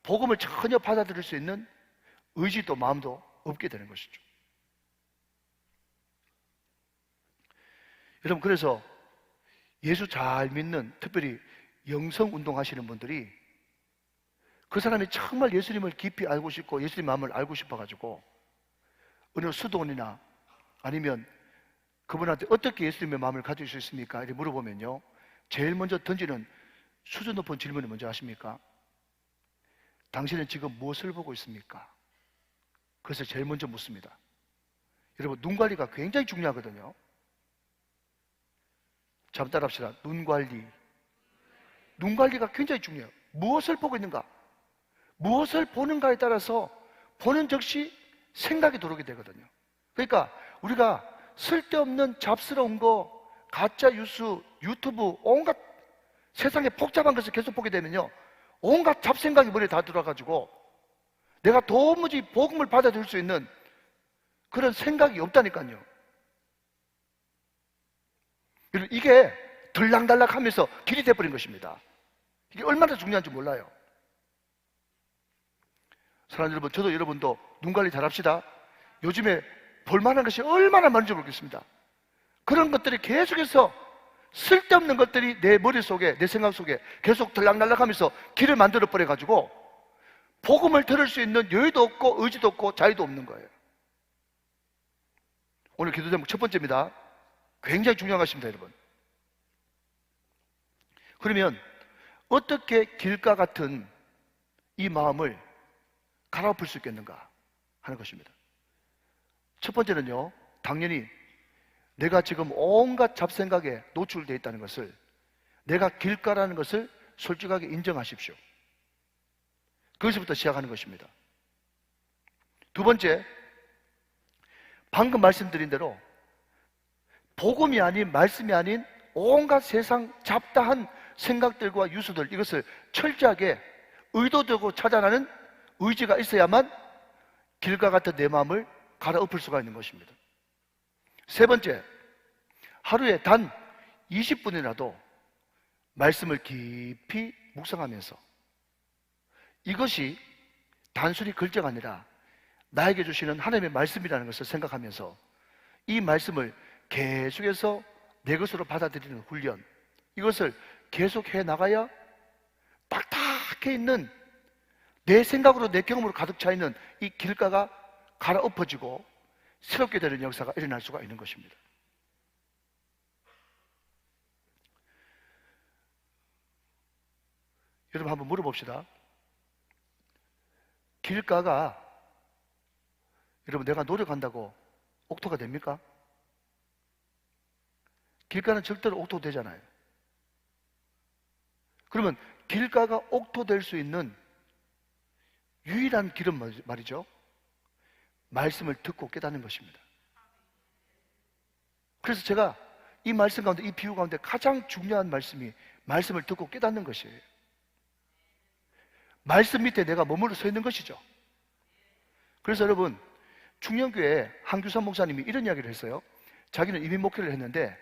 [SPEAKER 1] 복음을 전혀 받아들일 수 있는 의지도 마음도 없게 되는 것이죠. 여러분, 그래서 예수 잘 믿는, 특별히 영성 운동하시는 분들이 그 사람이 정말 예수님을 깊이 알고 싶고 예수님 마음을 알고 싶어가지고 어느 수도원이나 아니면 그분한테 어떻게 예수님의 마음을 가질 수 있습니까? 이렇게 물어보면요, 제일 먼저 던지는 수준 높은 질문을 먼저 하십니까? 당신은 지금 무엇을 보고 있습니까? 그래서 제일 먼저 묻습니다. 여러분, 눈 관리가 굉장히 중요하거든요. 잠 따라합시다. 눈 관리. 눈 관리가 굉장히 중요해요. 무엇을 보고 있는가? 무엇을 보는가에 따라서 보는 즉시 생각이 들어오게 되거든요. 그러니까 우리가 쓸데없는 잡스러운 거, 가짜 뉴스, 유튜브, 온갖 세상에 복잡한 것을 계속 보게 되면요, 온갖 잡생각이 머리에 다 들어와가지고 내가 도무지 복음을 받아들일 수 있는 그런 생각이 없다니까요. 이게 들락날락 하면서 길이 돼버린 것입니다. 이게 얼마나 중요한지 몰라요. 사랑하는 여러분, 저도 여러분도 눈 관리 잘 합시다. 요즘에 볼만한 것이 얼마나 많은지 모르겠습니다. 그런 것들이 계속해서 쓸데없는 것들이 내 머릿속에, 내 생각 속에 계속 들락날락 하면서 길을 만들어 버려가지고 복음을 들을 수 있는 여유도 없고 의지도 없고 자유도 없는 거예요. 오늘 기도 제목 첫 번째입니다. 굉장히 중요한 것입니다, 여러분. 그러면 어떻게 길가 같은 이 마음을 갈아엎을 수 있겠는가 하는 것입니다. 첫 번째는요, 당연히 내가 지금 온갖 잡생각에 노출되어 있다는 것을, 내가 길가라는 것을 솔직하게 인정하십시오. 거기서부터 시작하는 것입니다. 두 번째, 방금 말씀드린 대로 복음이 아닌, 말씀이 아닌 온갖 세상 잡다한 생각들과 유수들, 이것을 철저하게 의도되고 찾아나는 의지가 있어야만 길가 같은 내 마음을 갈아엎을 수가 있는 것입니다. 세 번째, 하루에 단 20분이라도 말씀을 깊이 묵상하면서, 이것이 단순히 글자가 아니라 나에게 주시는 하나님의 말씀이라는 것을 생각하면서 이 말씀을 계속해서 내 것으로 받아들이는 훈련, 이것을 계속해 나가야 딱딱해 있는 내 생각으로 내 경험으로 가득 차 있는 이 길가가 갈아엎어지고 새롭게 되는 역사가 일어날 수가 있는 것입니다. 여러분 한번 물어봅시다. 길가가 여러분 내가 노력한다고 옥토가 됩니까? 길가는 절대로 옥토 되잖아요. 그러면 길가가 옥토 될 수 있는 유일한 길은 말이죠, 말씀을 듣고 깨닫는 것입니다. 그래서 제가 이 말씀 가운데, 이 비유 가운데 가장 중요한 말씀이 말씀을 듣고 깨닫는 것이에요. 말씀 밑에 내가 머물러 서 있는 것이죠. 그래서 여러분, 충령교회 한규선 목사님이 이런 이야기를 했어요. 자기는 이민 목회를 했는데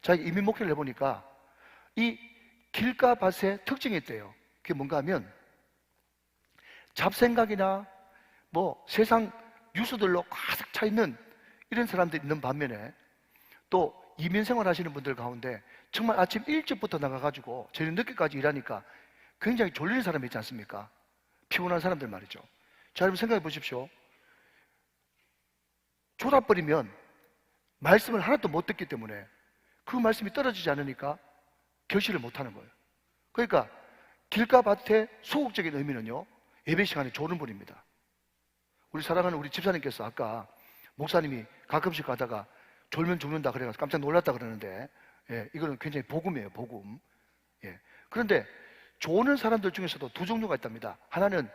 [SPEAKER 1] 자기 이민 목회를 해보니까 이 길가밭의 특징이 있대요. 그게 뭔가 하면 잡생각이나 뭐 세상 뉴스들로 가득 차 있는 이런 사람들이 있는 반면에 또 이민 생활 하시는 분들 가운데 정말 아침 일찍부터 나가가지고 저녁 늦게까지 일하니까 굉장히 졸리는 사람이 있지 않습니까? 피곤한 사람들 말이죠. 자, 여러분 생각해 보십시오. 졸아버리면 말씀을 하나도 못 듣기 때문에 그 말씀이 떨어지지 않으니까 결실을 못하는 거예요. 그러니까 길가밭의 소극적인 의미는요, 예배 시간에 조는 분입니다. 우리 사랑하는 우리 집사님께서 아까 목사님이 가끔씩 가다가 졸면 죽는다 그래가지고 깜짝 놀랐다 그러는데, 예, 이거는 굉장히 복음이에요, 복음. 예. 그런데 조는 사람들 중에서도 두 종류가 있답니다. 하나는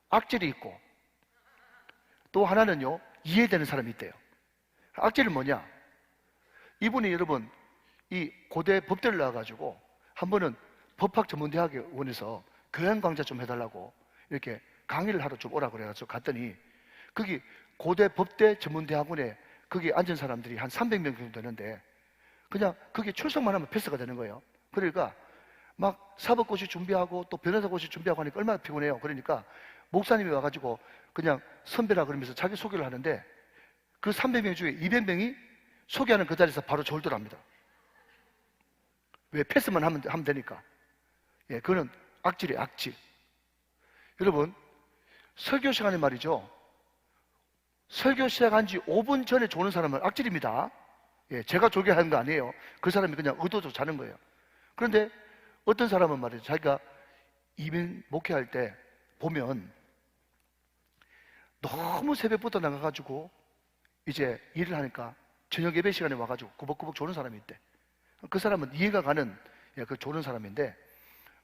[SPEAKER 1] 악질이 있고 또 하나는요, 이해되는 사람이 있대요. 악질은 뭐냐? 이분이 여러분 이 고대 법대를 나와가지고 한 번은 법학 전문대학원에서 교양 강좌 좀 해달라고 이렇게 강의를 하러 좀 오라 그래가지고 갔더니 거기 고대 법대 전문대학원에 거기 앉은 사람들이 한 300명 정도 되는데 그냥 거기 출석만 하면 패스가 되는 거예요. 그러니까 막 사법고시 준비하고 또 변호사고시 준비하고 하니까 얼마나 피곤해요. 그러니까 목사님이 와가지고 그냥 선배라 그러면서 자기 소개를 하는데 그 300명 중에 200명이 소개하는 그 자리에서 바로 졸더랍니다. 왜? 패스만 하면 되니까. 예, 그거는 악질이에요, 악질. 여러분, 설교 시간에 말이죠, 설교 시작한 지 5분 전에 조는 사람은 악질입니다. 예, 제가 졸게 하는 거 아니에요. 그 사람이 그냥 의도적으로 자는 거예요. 그런데 어떤 사람은 말이죠, 자기가 이민 목회할 때 보면 너무 새벽부터 나가가지고 이제 일을 하니까 저녁 예배 시간에 와가지고 꾸벅꾸벅 조는 사람이 있대. 그 사람은 이해가 가는, 예, 그 조는 사람인데,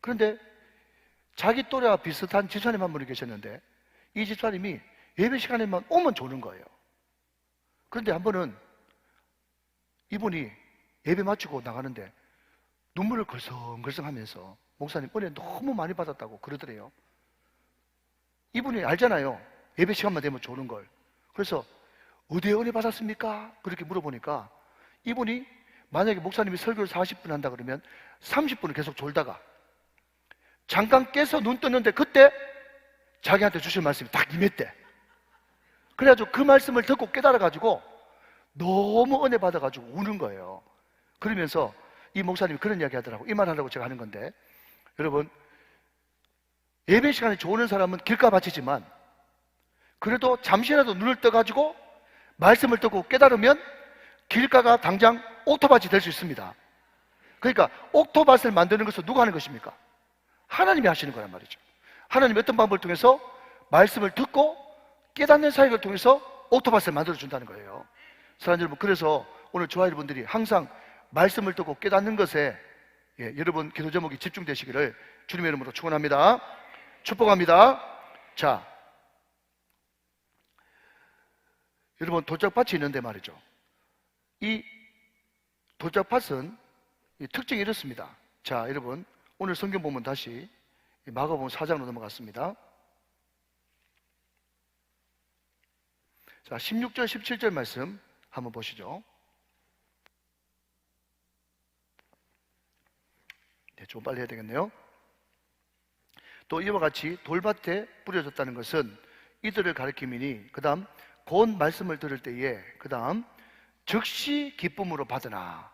[SPEAKER 1] 그런데 자기 또래와 비슷한 집사님 한 분이 계셨는데 이 집사님이 예배 시간에만 오면 조는 거예요. 그런데 한 번은 이분이 예배 마치고 나가는데 눈물을 걸성걸성 하면서 목사님 은혜 너무 많이 받았다고 그러더래요. 이분이 알잖아요, 예배 시간만 되면 조는 걸. 그래서 어디에 은혜 받았습니까? 그렇게 물어보니까 이분이 만약에 목사님이 설교를 40분 한다 그러면 30분을 계속 졸다가 잠깐 깨서 눈 떴는데 그때 자기한테 주실 말씀이 딱 임했대. 그래가지고 그 말씀을 듣고 깨달아가지고 너무 은혜 받아가지고 우는 거예요. 그러면서 이 목사님이 그런 이야기 하더라고. 이 말 하려고 제가 하는 건데, 여러분, 예배 시간에 조는 사람은 길가밭이지만 그래도 잠시라도 눈을 떠가지고 말씀을 듣고 깨달으면 길가가 당장 옥토밭이 될 수 있습니다. 그러니까 옥토밭을 만드는 것은 누가 하는 것입니까? 하나님이 하시는 거란 말이죠. 하나님이 어떤 방법을 통해서 말씀을 듣고 깨닫는 사역을 통해서 옥토밭을 만들어준다는 거예요. 사랑하는 여러분, 그래서 오늘 저와 여러분들이 항상 말씀을 듣고 깨닫는 것에, 예, 여러분 기도 제목이 집중되시기를 주님의 이름으로 축원합니다. 축복합니다. 자, 여러분 도적밭이 있는데 말이죠, 이 도적밭은 이 특징이 이렇습니다. 자, 여러분 오늘 성경 보면 다시 마가복음 4장으로 넘어갔습니다. 자, 16절 17절 말씀 한번 보시죠. 네, 좀 빨리 해야 되겠네요. 또 이와 같이 돌밭에 뿌려졌다는 것은 이들을 가리킴이니 그 다음 곧 말씀을 들을 때에 그 다음 즉시 기쁨으로 받으나.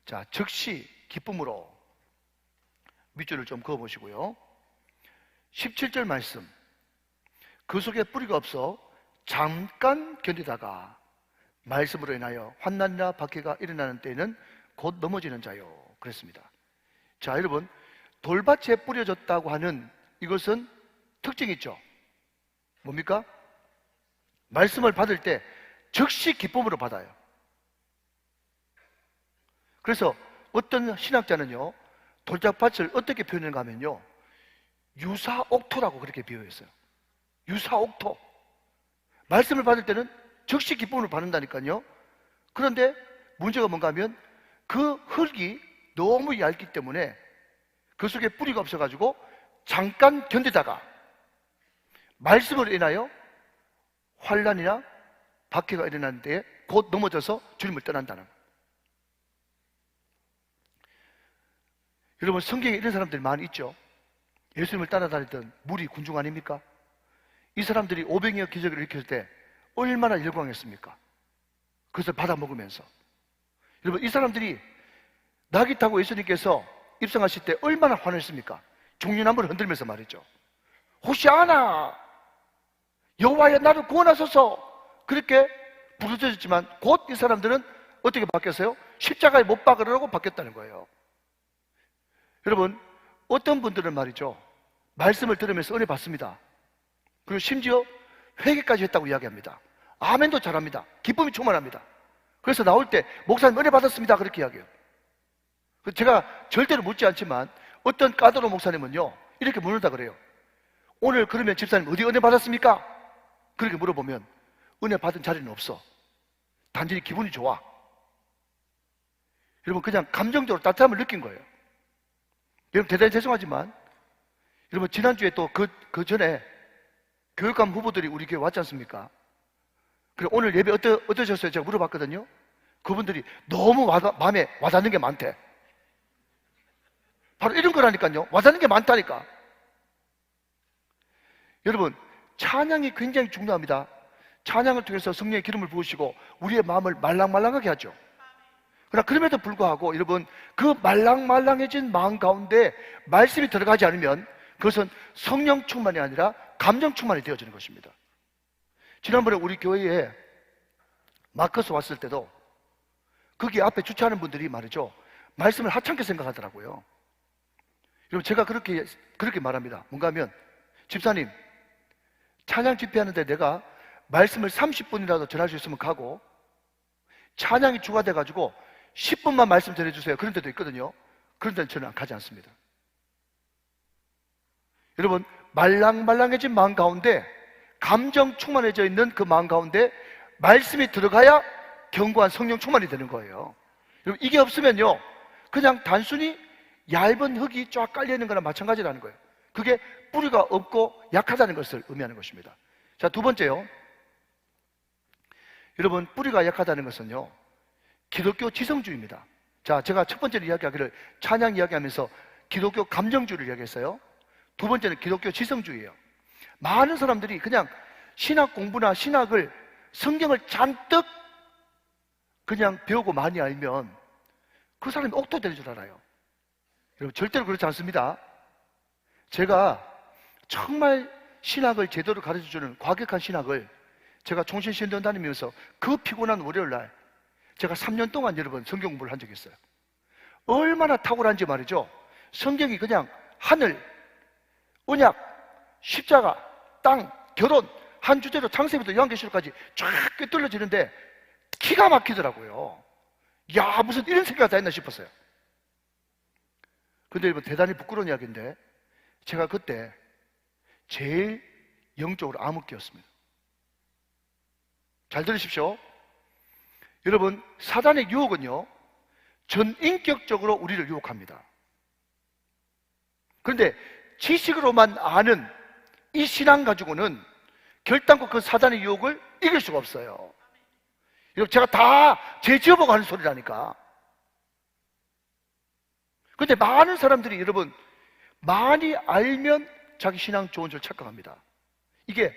[SPEAKER 1] 자, 즉시 기쁨으로 밑줄을 좀 그어보시고요. 17절 말씀, 그 속에 뿌리가 없어 잠깐 견디다가 말씀으로 인하여 환난이나 박해가 일어나는 때에는 곧 넘어지는 자요, 그랬습니다. 자, 여러분, 돌밭에 뿌려졌다고 하는 이것은 특징이 있죠. 뭡니까? 말씀을 받을 때 즉시 기쁨으로 받아요. 그래서 어떤 신학자는요, 돌짝밭을 어떻게 표현했는가 하면요, 유사옥토라고 그렇게 비유했어요. 유사옥토. 말씀을 받을 때는 즉시 기쁨을 받는다니까요. 그런데 문제가 뭔가 하면 그 흙이 너무 얇기 때문에 그 속에 뿌리가 없어가지고 잠깐 견디다가 말씀으로 인하여 환난이나 박해가 일어나는 데에 곧 넘어져서 주님을 떠난다는 거예요. 여러분, 성경에 이런 사람들이 많이 있죠. 예수님을 따라다니던 무리 군중 아닙니까? 이 사람들이 오병이어 기적을 일으켰을 때 얼마나 열광했습니까? 그것을 받아먹으면서. 여러분, 이 사람들이 낙이 타고 예수님께서 입성하실 때 얼마나 환했습니까? 종려나무를 흔들면서 말이죠. 호시아나, 여호와여 나를 구원하소서, 그렇게 부르짖었지만 곧 이 사람들은 어떻게 바뀌었어요? 십자가에 못 박으라고 바뀌었다는 거예요. 여러분, 어떤 분들은 말이죠, 말씀을 들으면서 은혜 받습니다. 그리고 심지어 회개까지 했다고 이야기합니다. 아멘도 잘합니다. 기쁨이 충만합니다. 그래서 나올 때 목사님 은혜 받았습니다, 그렇게 이야기해요. 제가 절대로 묻지 않지만 어떤 까다로운 목사님은요, 이렇게 묻는다 그래요. 오늘 그러면 집사님 어디 은혜 받았습니까? 그렇게 물어보면 은혜 받은 자리는 없어. 단지 기분이 좋아. 여러분, 그냥 감정적으로 따뜻함을 느낀 거예요. 여러분, 대단히 죄송하지만 여러분, 지난주에 또 그 전에 교육감 후보들이 우리 교회 왔지 않습니까? 그래, 오늘 예배 어떠셨어요? 제가 물어봤거든요. 그분들이 너무 마음에 와닿는 게 많대. 바로 이런 거라니까요. 와닿는 게 많다니까. 여러분, 찬양이 굉장히 중요합니다. 찬양을 통해서 성령의 기름을 부으시고 우리의 마음을 말랑말랑하게 하죠. 그러나 그럼에도 불구하고 여러분, 그 말랑말랑해진 마음 가운데 말씀이 들어가지 않으면 그것은 성령 충만이 아니라 감정 충만이 되어지는 것입니다. 지난번에 우리 교회에 마커스 왔을 때도 거기 앞에 주차하는 분들이 말이죠, 말씀을 하찮게 생각하더라고요. 여러분, 제가 그렇게 말합니다. 뭔가 하면, 집사님, 찬양 집회하는데 내가 말씀을 30분이라도 전할 수 있으면 가고, 찬양이 추가돼가지고 10분만 말씀 전해주세요, 그런 데도 있거든요. 그런 데는 저는 가지 않습니다. 여러분, 말랑말랑해진 마음 가운데, 감정 충만해져 있는 그 마음 가운데 말씀이 들어가야 견고한 성령 충만이 되는 거예요. 여러분, 이게 없으면요, 그냥 단순히 얇은 흙이 쫙 깔려있는 거나 마찬가지라는 거예요. 그게 뿌리가 없고 약하다는 것을 의미하는 것입니다. 자, 두 번째요. 여러분, 뿌리가 약하다는 것은요, 기독교 지성주의입니다. 자, 제가 첫 번째로 이야기하기를 찬양 이야기하면서 기독교 감정주의를 이야기했어요. 두 번째는 기독교 지성주의예요. 많은 사람들이 그냥 신학 공부나 신학을, 성경을 잔뜩 그냥 배우고 많이 알면 그 사람이 옥토 되는 줄 알아요. 여러분, 절대로 그렇지 않습니다. 제가 정말 신학을 제대로 가르쳐주는 과격한 신학을 제가 총신신대원 다니면서 그 피곤한 월요일날 제가 3년 동안 여러분 성경 공부를 한 적이 있어요. 얼마나 탁월한지 말이죠. 성경이 그냥 하늘, 언약, 십자가, 땅, 결혼 한 주제로 창세기부터 요한계시록까지 쫙 꿰뚫려지는데 기가 막히더라고요. 야, 무슨 이런 생각이 다 했나 싶었어요. 근데 여러분, 대단히 부끄러운 이야기인데 제가 그때 제일 영적으로 암흑기였습니다. 잘 들으십시오. 여러분, 사단의 유혹은요, 전인격적으로 우리를 유혹합니다. 그런데 지식으로만 아는 이 신앙 가지고는 결단코 그 사단의 유혹을 이길 수가 없어요. 여러분, 제가 다 제지어보고 하는 소리라니까. 그런데 많은 사람들이 여러분, 많이 알면 자기 신앙 좋은 줄 착각합니다. 이게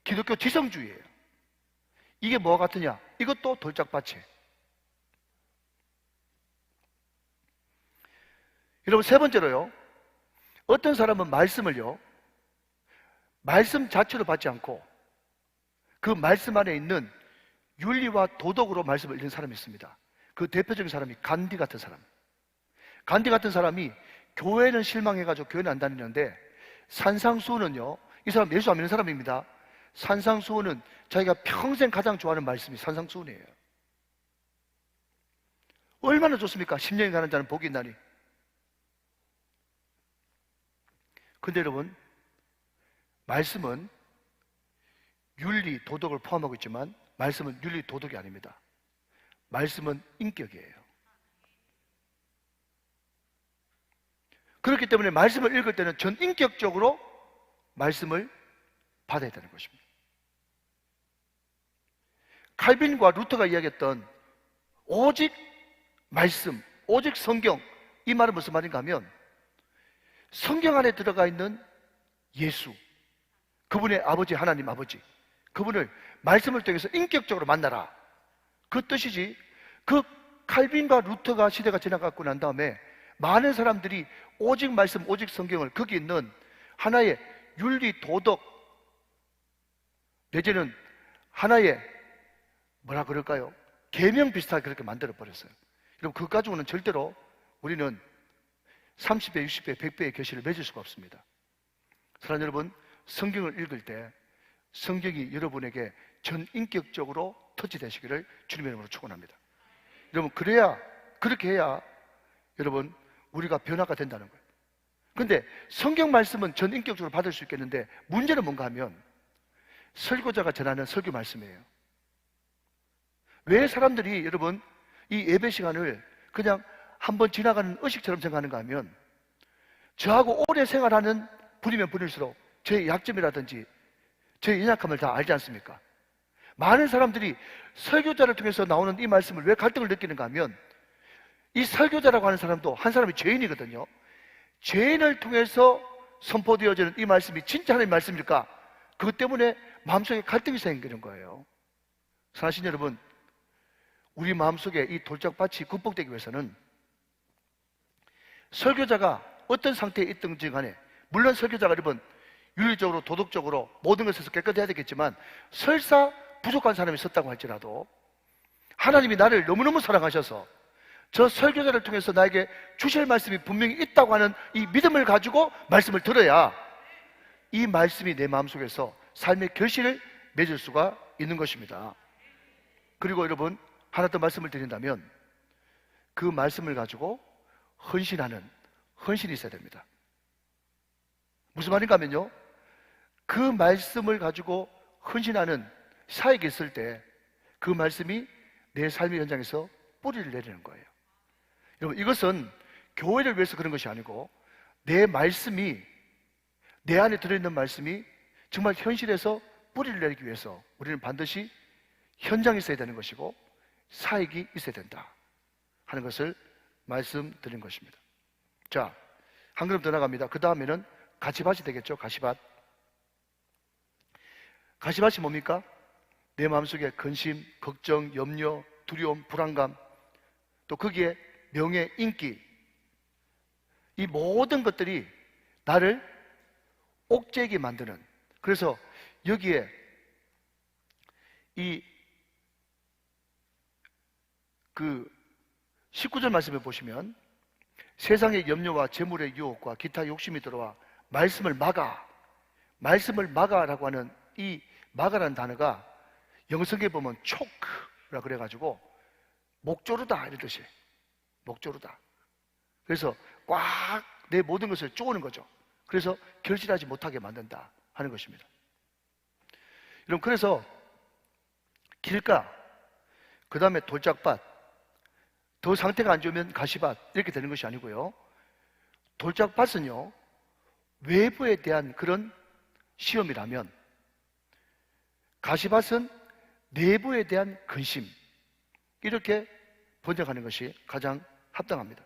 [SPEAKER 1] 기독교 지성주의예요. 이게 뭐가 같으냐? 이것도 돌짝밭이에요. 여러분, 세 번째로요, 어떤 사람은 말씀을요, 말씀 자체로 받지 않고 그 말씀 안에 있는 윤리와 도덕으로 말씀을 읽는 사람이 있습니다. 그 대표적인 사람이 간디 같은 사람. 간디 같은 사람이 교회는 실망해가지고 교회는 안 다니는데, 산상수훈은요, 이 사람 예수 안 믿는 사람입니다. 산상수훈은 자기가 평생 가장 좋아하는 말씀이 산상수훈이에요. 얼마나 좋습니까? 10년이 가는 자는 복이 있나니. 근데 여러분, 말씀은 윤리, 도덕을 포함하고 있지만 말씀은 윤리, 도덕이 아닙니다. 말씀은 인격이에요. 그렇기 때문에 말씀을 읽을 때는 전인격적으로 말씀을 받아야 되는 것입니다. 칼빈과 루터가 이야기했던 오직 말씀, 오직 성경, 이 말은 무슨 말인가 하면, 성경 안에 들어가 있는 예수, 그분의 아버지, 하나님 아버지, 그분을 말씀을 통해서 인격적으로 만나라, 그 뜻이지. 그 칼빈과 루터가 시대가 지나가고 난 다음에 많은 사람들이 오직 말씀, 오직 성경을 거기 있는 하나의 윤리, 도덕, 내지는 하나의 뭐라 그럴까요? 계명 비슷하게 그렇게 만들어 버렸어요. 여러분, 그것 가지고는 절대로 우리는 30배, 60배, 100배의 결실을 맺을 수가 없습니다. 사랑하는 여러분, 성경을 읽을 때 성경이 여러분에게 전인격적으로 터치되시기를 주님의 이름으로 축원합니다. 여러분, 그렇게 해야 여러분, 우리가 변화가 된다는 거예요. 근데 성경 말씀은 전인격적으로 받을 수 있겠는데, 문제는 뭔가 하면 설교자가 전하는 설교 말씀이에요. 왜 사람들이 여러분 이 예배 시간을 그냥 한번 지나가는 의식처럼 생각하는가 하면, 저하고 오래 생활하는 분이면 분일수록 제 약점이라든지 제 연약함을 다 알지 않습니까? 많은 사람들이 설교자를 통해서 나오는 이 말씀을 왜 갈등을 느끼는가 하면, 이 설교자라고 하는 사람도 한 사람이 죄인이거든요. 죄인을 통해서 선포되어지는 이 말씀이 진짜 하나님의 말씀일까? 그것 때문에 마음속에 갈등이 생기는 거예요. 사실 여러분, 우리 마음속에 이 돌짝밭이 극복되기 위해서는 설교자가 어떤 상태에 있든지 간에, 물론 설교자가 여러분 윤리적으로, 도덕적으로 모든 것에서 깨끗해야 되겠지만, 설사 부족한 사람이 있었다고 할지라도 하나님이 나를 너무너무 사랑하셔서 저 설교자를 통해서 나에게 주실 말씀이 분명히 있다고 하는 이 믿음을 가지고 말씀을 들어야 이 말씀이 내 마음속에서 삶의 결실을 맺을 수가 있는 것입니다. 그리고 여러분, 하나 더 말씀을 드린다면, 그 말씀을 가지고 헌신이 있어야 됩니다. 무슨 말인가 하면요, 그 말씀을 가지고 헌신하는 사역이 있을 때 그 말씀이 내 삶의 현장에서 뿌리를 내리는 거예요. 여러분, 이것은 교회를 위해서 그런 것이 아니고, 내 말씀이, 내 안에 들어있는 말씀이 정말 현실에서 뿌리를 내리기 위해서 우리는 반드시 현장에 있어야 되는 것이고 사역이 있어야 된다 하는 것을 말씀드린 것입니다. 자, 한 걸음 더 나갑니다. 그 다음에는 가시밭이 되겠죠. 가시밭이 뭡니까? 내 마음속에 근심, 걱정, 염려, 두려움, 불안감, 또 거기에 명예, 인기, 이 모든 것들이 나를 옥죄게 만드는, 그래서 여기에 이 19절 말씀을 보시면, 세상의 염려와 재물의 유혹과 기타 욕심이 들어와 말씀을 막아라고 하는 이 막아라는 단어가 영성에 보면 초크라 그래가지고 목조르다 이런 뜻이에요. 목조르다. 그래서 꽉 내 모든 것을 쪼는 거죠. 그래서 결실하지 못하게 만든다 하는 것입니다. 여러분, 그래서 길가, 그 다음에 돌짝밭, 더 상태가 안 좋으면 가시밭, 이렇게 되는 것이 아니고요, 돌짝밭은요 외부에 대한 그런 시험이라면, 가시밭은 내부에 대한 근심, 이렇게 번역하는 것이 가장 합당합니다.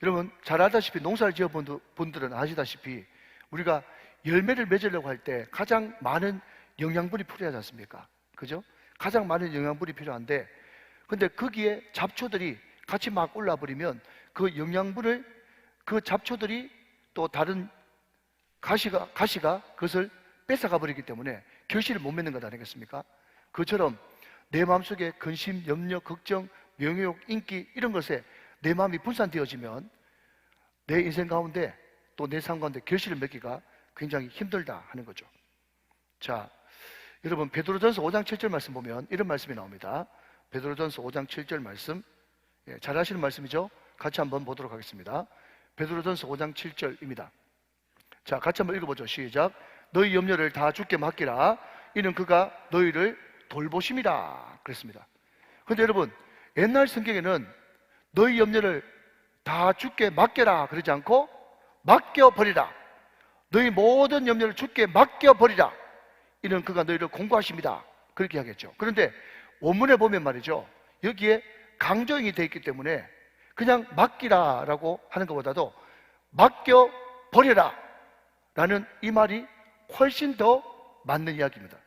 [SPEAKER 1] 여러분, 잘 알다시피 농사를 지어본 분들은 아시다시피 우리가 열매를 맺으려고 할 때 가장 많은 영양분이 필요하지 않습니까? 그죠? 가장 많은 영양분이 필요한데, 근데 거기에 잡초들이 같이 막 올라버리면 그 영양분을 그 잡초들이 또 다른 가시가 그것을 뺏어가 버리기 때문에 결실을 못 맺는 것 아니겠습니까? 그처럼 내 마음속에 근심, 염려, 걱정, 명예욕, 인기 이런 것에 내 마음이 분산되어지면 내 인생 가운데 또 내 삶 가운데 결실을 맺기가 굉장히 힘들다 하는 거죠. 자, 여러분 베드로전서 5장 7절 말씀 보면 이런 말씀이 나옵니다. 베드로전서 5장 7절 말씀, 잘 아시는 말씀이죠? 같이 한번 보도록 하겠습니다. 베드로전서 5장 7절입니다. 자, 같이 한번 읽어보죠. 시작. 너희 염려를 다 주께 맡기라. 이는 그가 너희를 돌보심이라 그랬습니다. 그런데 여러분, 옛날 성경에는 너희 염려를 다 주께 맡겨라 그러지 않고 맡겨버리라. 너희 모든 염려를 주께 맡겨버리라. 이는 그가 너희를 공부하십니다. 그렇게 하겠죠. 그런데 원문에 보면 말이죠, 여기에 강조형이 되어 있기 때문에 그냥 맡기라라고 하는 것보다도 맡겨버려라 라는 이 말이 훨씬 더 맞는 이야기입니다.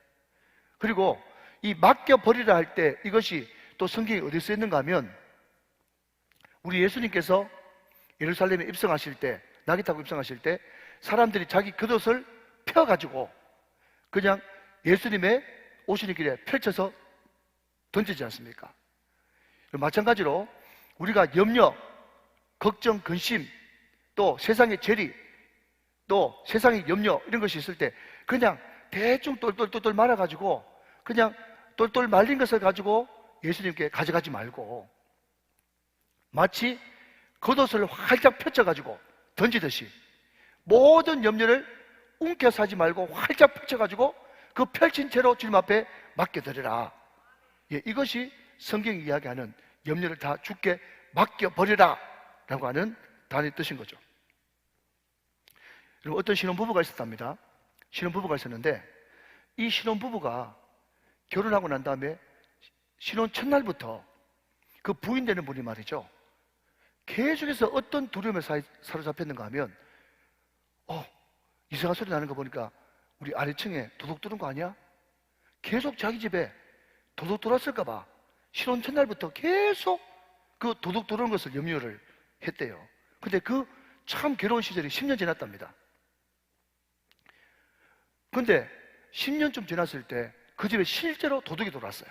[SPEAKER 1] 그리고 이 맡겨버리라 할 때 이것이 또 성경에 어디 써 있는가 하면, 우리 예수님께서 예루살렘에 입성하실 때, 나귀 타고 입성하실 때 사람들이 자기 겉옷을 펴가지고 그냥 예수님의 오시는 길에 펼쳐서 던지지 않습니까? 마찬가지로 우리가 염려, 걱정, 근심, 또 세상의 재리, 또 세상의 염려 이런 것이 있을 때 그냥 대충 똘똘똘똘 말아가지고 그냥 똘똘 말린 것을 가지고 예수님께 가져가지 말고 마치 겉옷을 활짝 펼쳐가지고 던지듯이 모든 염려를 움켜서 하지 말고 활짝 펼쳐가지고 그 펼친 채로 주님 앞에 맡겨드리라. 이것이 성경이 이야기하는 염려를 다 주께 맡겨버리라 라고 하는 단어의 뜻인 거죠. 여러분, 어떤 신혼부부가 있었답니다. 신혼부부가 있었는데 이 신혼부부가 결혼하고 난 다음에 신혼 첫날부터 그 부인 되는 분이 말이죠, 계속해서 어떤 두려움에 사로잡혔는가 하면 이상한 소리 나는 거 보니까 우리 아래층에 도둑 들은 거 아니야? 계속 자기 집에 도둑 들어왔을까 봐 신혼 첫날부터 계속 그 도둑 들어오는 것을 염려를 했대요. 근데 그 참 괴로운 시절이 10년 지났답니다. 근데 10년쯤 지났을 때 그 집에 실제로 도둑이 들어왔어요.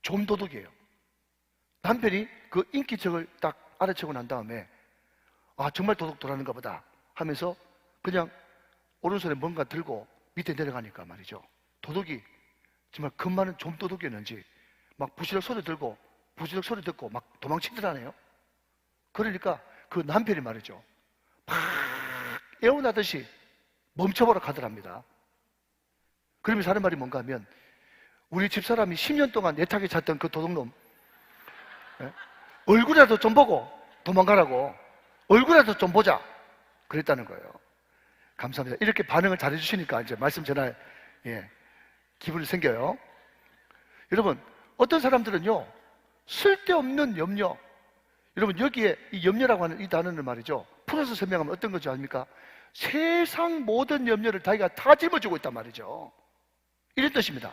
[SPEAKER 1] 좀 도둑이에요. 남편이 그 인기척을 딱 알아채고 난 다음에 정말 도둑 들어왔는가 보다 하면서 그냥 오른손에 뭔가 들고 밑에 내려가니까 말이죠, 도둑이 정말 겁많은 좀 도둑이었는지 막 부시럭 소리 들고 부시럭 소리 듣고 막 도망치더라네요. 그러니까 그 남편이 말이죠, 막 애원하듯이 멈춰보라 하더랍니다. 그러면서 하는 말이 뭔가 하면, 우리 집사람이 10년 동안 애타게 찾던 그 도둑놈 얼굴이라도 좀 보고 도망가라고, 얼굴이라도 좀 보자 그랬다는 거예요. 감사합니다. 이렇게 반응을 잘해 주시니까 이제 말씀 전할 기분이 생겨요. 여러분, 어떤 사람들은요 쓸데없는 염려, 여러분 여기에 이 염려라고 하는 이 단어는 말이죠, 풀어서 설명하면 어떤 거죠 아닙니까? 세상 모든 염려를 자기가 다 짊어지고 있단 말이죠. 이런 뜻입니다.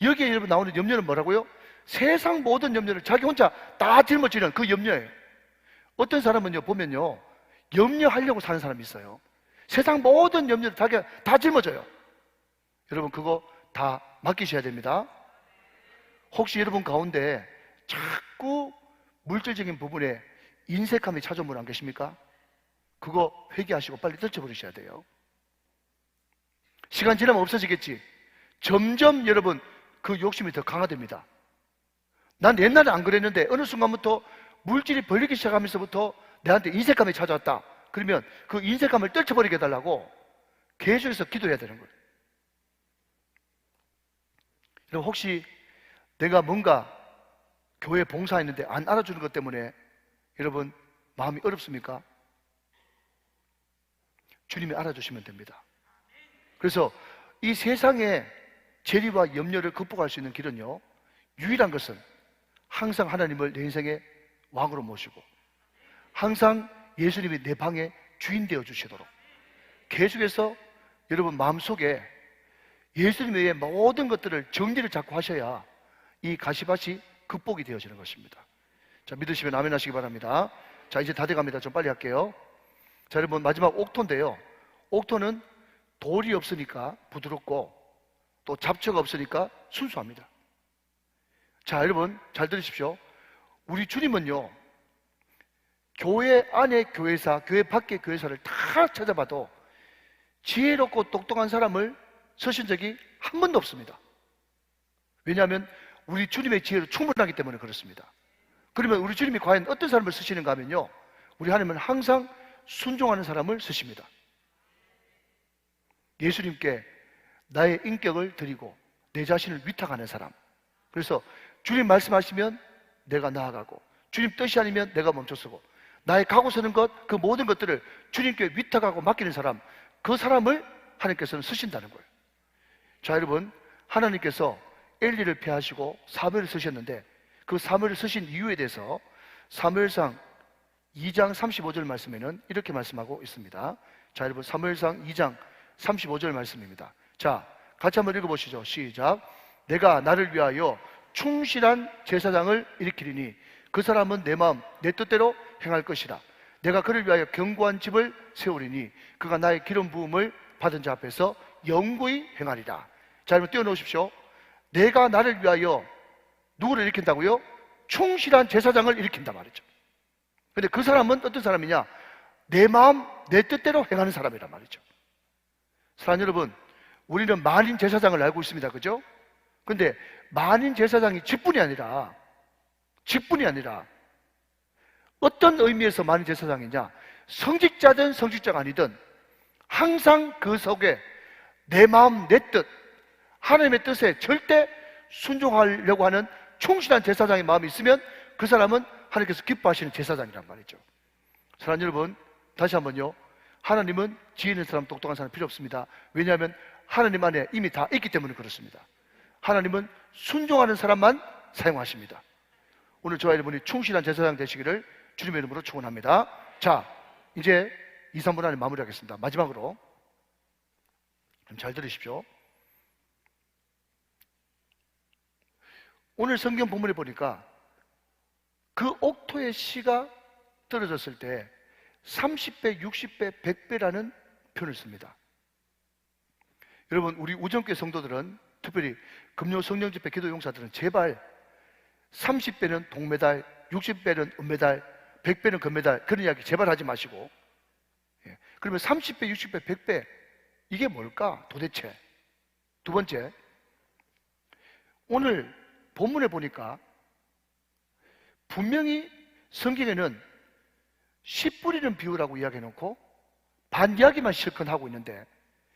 [SPEAKER 1] 여기에 여러분 나오는 염려는 뭐라고요? 세상 모든 염려를 자기 혼자 다 짊어지는 그 염려예요. 어떤 사람은요 보면요 염려하려고 사는 사람이 있어요. 세상 모든 염려를 자기가 다 짊어져요. 여러분 그거 다 맡기셔야 됩니다. 혹시 여러분 가운데 자꾸 물질적인 부분에 인색함이 찾아온 분 안 계십니까? 그거 회개하시고 빨리 떨쳐버리셔야 돼요. 시간 지나면 없어지겠지. 점점 여러분 그 욕심이 더 강화됩니다. 난 옛날에 안 그랬는데 어느 순간부터 물질이 벌리기 시작하면서부터 내한테 인색감이 찾아왔다. 그러면 그 인색감을 떨쳐버리게 해달라고 계속해서 기도해야 되는 거예요. 여러분 혹시 내가 뭔가 교회 봉사했는데 안 알아주는 것 때문에 여러분 마음이 어렵습니까? 주님이 알아주시면 됩니다. 그래서 이 세상의 재리와 염려를 극복할 수 있는 길은요, 유일한 것은 항상 하나님을 내 인생의 왕으로 모시고 항상 예수님이 내 방의 주인 되어 주시도록 계속해서 여러분 마음속에 예수님 외에 모든 것들을 정리를 자꾸 하셔야 이 가시밭이 극복이 되어지는 것입니다. 자, 믿으시면 아멘 하시기 바랍니다. 자, 이제 다 돼갑니다. 좀 빨리 할게요. 자, 여러분 마지막 옥토인데요. 옥토는 돌이 없으니까 부드럽고 또 잡초가 없으니까 순수합니다. 자, 여러분 잘 들으십시오. 우리 주님은요, 교회 안에 교회사, 교회 밖의 교회사를 다 찾아봐도 지혜롭고 똑똑한 사람을 쓰신 적이 한 번도 없습니다. 왜냐하면 우리 주님의 지혜로 충분하기 때문에 그렇습니다. 그러면 우리 주님이 과연 어떤 사람을 쓰시는가 하면요, 우리 하나님은 항상 순종하는 사람을 쓰십니다. 예수님께 나의 인격을 드리고 내 자신을 위탁하는 사람. 그래서 주님 말씀하시면 내가 나아가고, 주님 뜻이 아니면 내가 멈춰서고, 나의 가고 서는 것, 그 모든 것들을 주님께 위탁하고 맡기는 사람, 그 사람을 하나님께서는 쓰신다는 거예요. 자, 여러분, 하나님께서 엘리를 폐하시고 사무엘을 쓰셨는데 그 사무엘을 쓰신 이유에 대해서 사무엘상 2장 35절 말씀에는 이렇게 말씀하고 있습니다. 자, 여러분, 사무엘상 2장 35절 말씀입니다. 자, 같이 한번 읽어보시죠. 시작. 내가 나를 위하여 충실한 제사장을 일으키리니 그 사람은 내 마음 내 뜻대로 행할 것이라. 내가 그를 위하여 견고한 집을 세우리니 그가 나의 기름 부음을 받은 자 앞에서 영구히 행하리라. 자, 여러분 띄워놓으십시오. 내가 나를 위하여 누구를 일으킨다고요? 충실한 제사장을 일으킨다 말이죠. 근데 그 사람은 어떤 사람이냐? 내 마음 내 뜻대로 행하는 사람이란 말이죠. 사랑하는 여러분, 우리는 만인 제사장을 알고 있습니다. 그죠? 근데 만인 제사장이 직분이 아니라 어떤 의미에서 만인 제사장이냐? 성직자든 성직자가 아니든 항상 그 속에 내 마음 내 뜻, 하나님의 뜻에 절대 순종하려고 하는 충실한 제사장의 마음이 있으면 그 사람은 하나님께서 기뻐하시는 제사장이란 말이죠. 사랑하는 여러분, 다시 한번요, 하나님은 지혜 있는 사람, 똑똑한 사람 필요 없습니다. 왜냐하면 하나님 안에 이미 다 있기 때문에 그렇습니다. 하나님은 순종하는 사람만 사용하십니다. 오늘 저와 여러분이 충실한 제사장 되시기를 주님의 이름으로 축원합니다. 자, 이제 2, 3분 안에 마무리하겠습니다. 마지막으로 잘 들으십시오. 오늘 성경 본문에 보니까 그 옥토의 씨가 떨어졌을 때 30배, 60배, 100배라는 표현을 씁니다. 여러분, 우리 우정교회 성도들은, 특별히 금요 성령집회 기도 용사들은 제발 30배는 동메달, 60배는 은메달, 100배는 금메달, 그런 이야기 제발 하지 마시고, 그러면 30배, 60배, 100배 이게 뭘까 도대체? 두 번째, 오늘 본문에 보니까 분명히 성경에는 씨 뿌리는 비유라고 이야기해놓고 반 이야기만 실컷 하고 있는데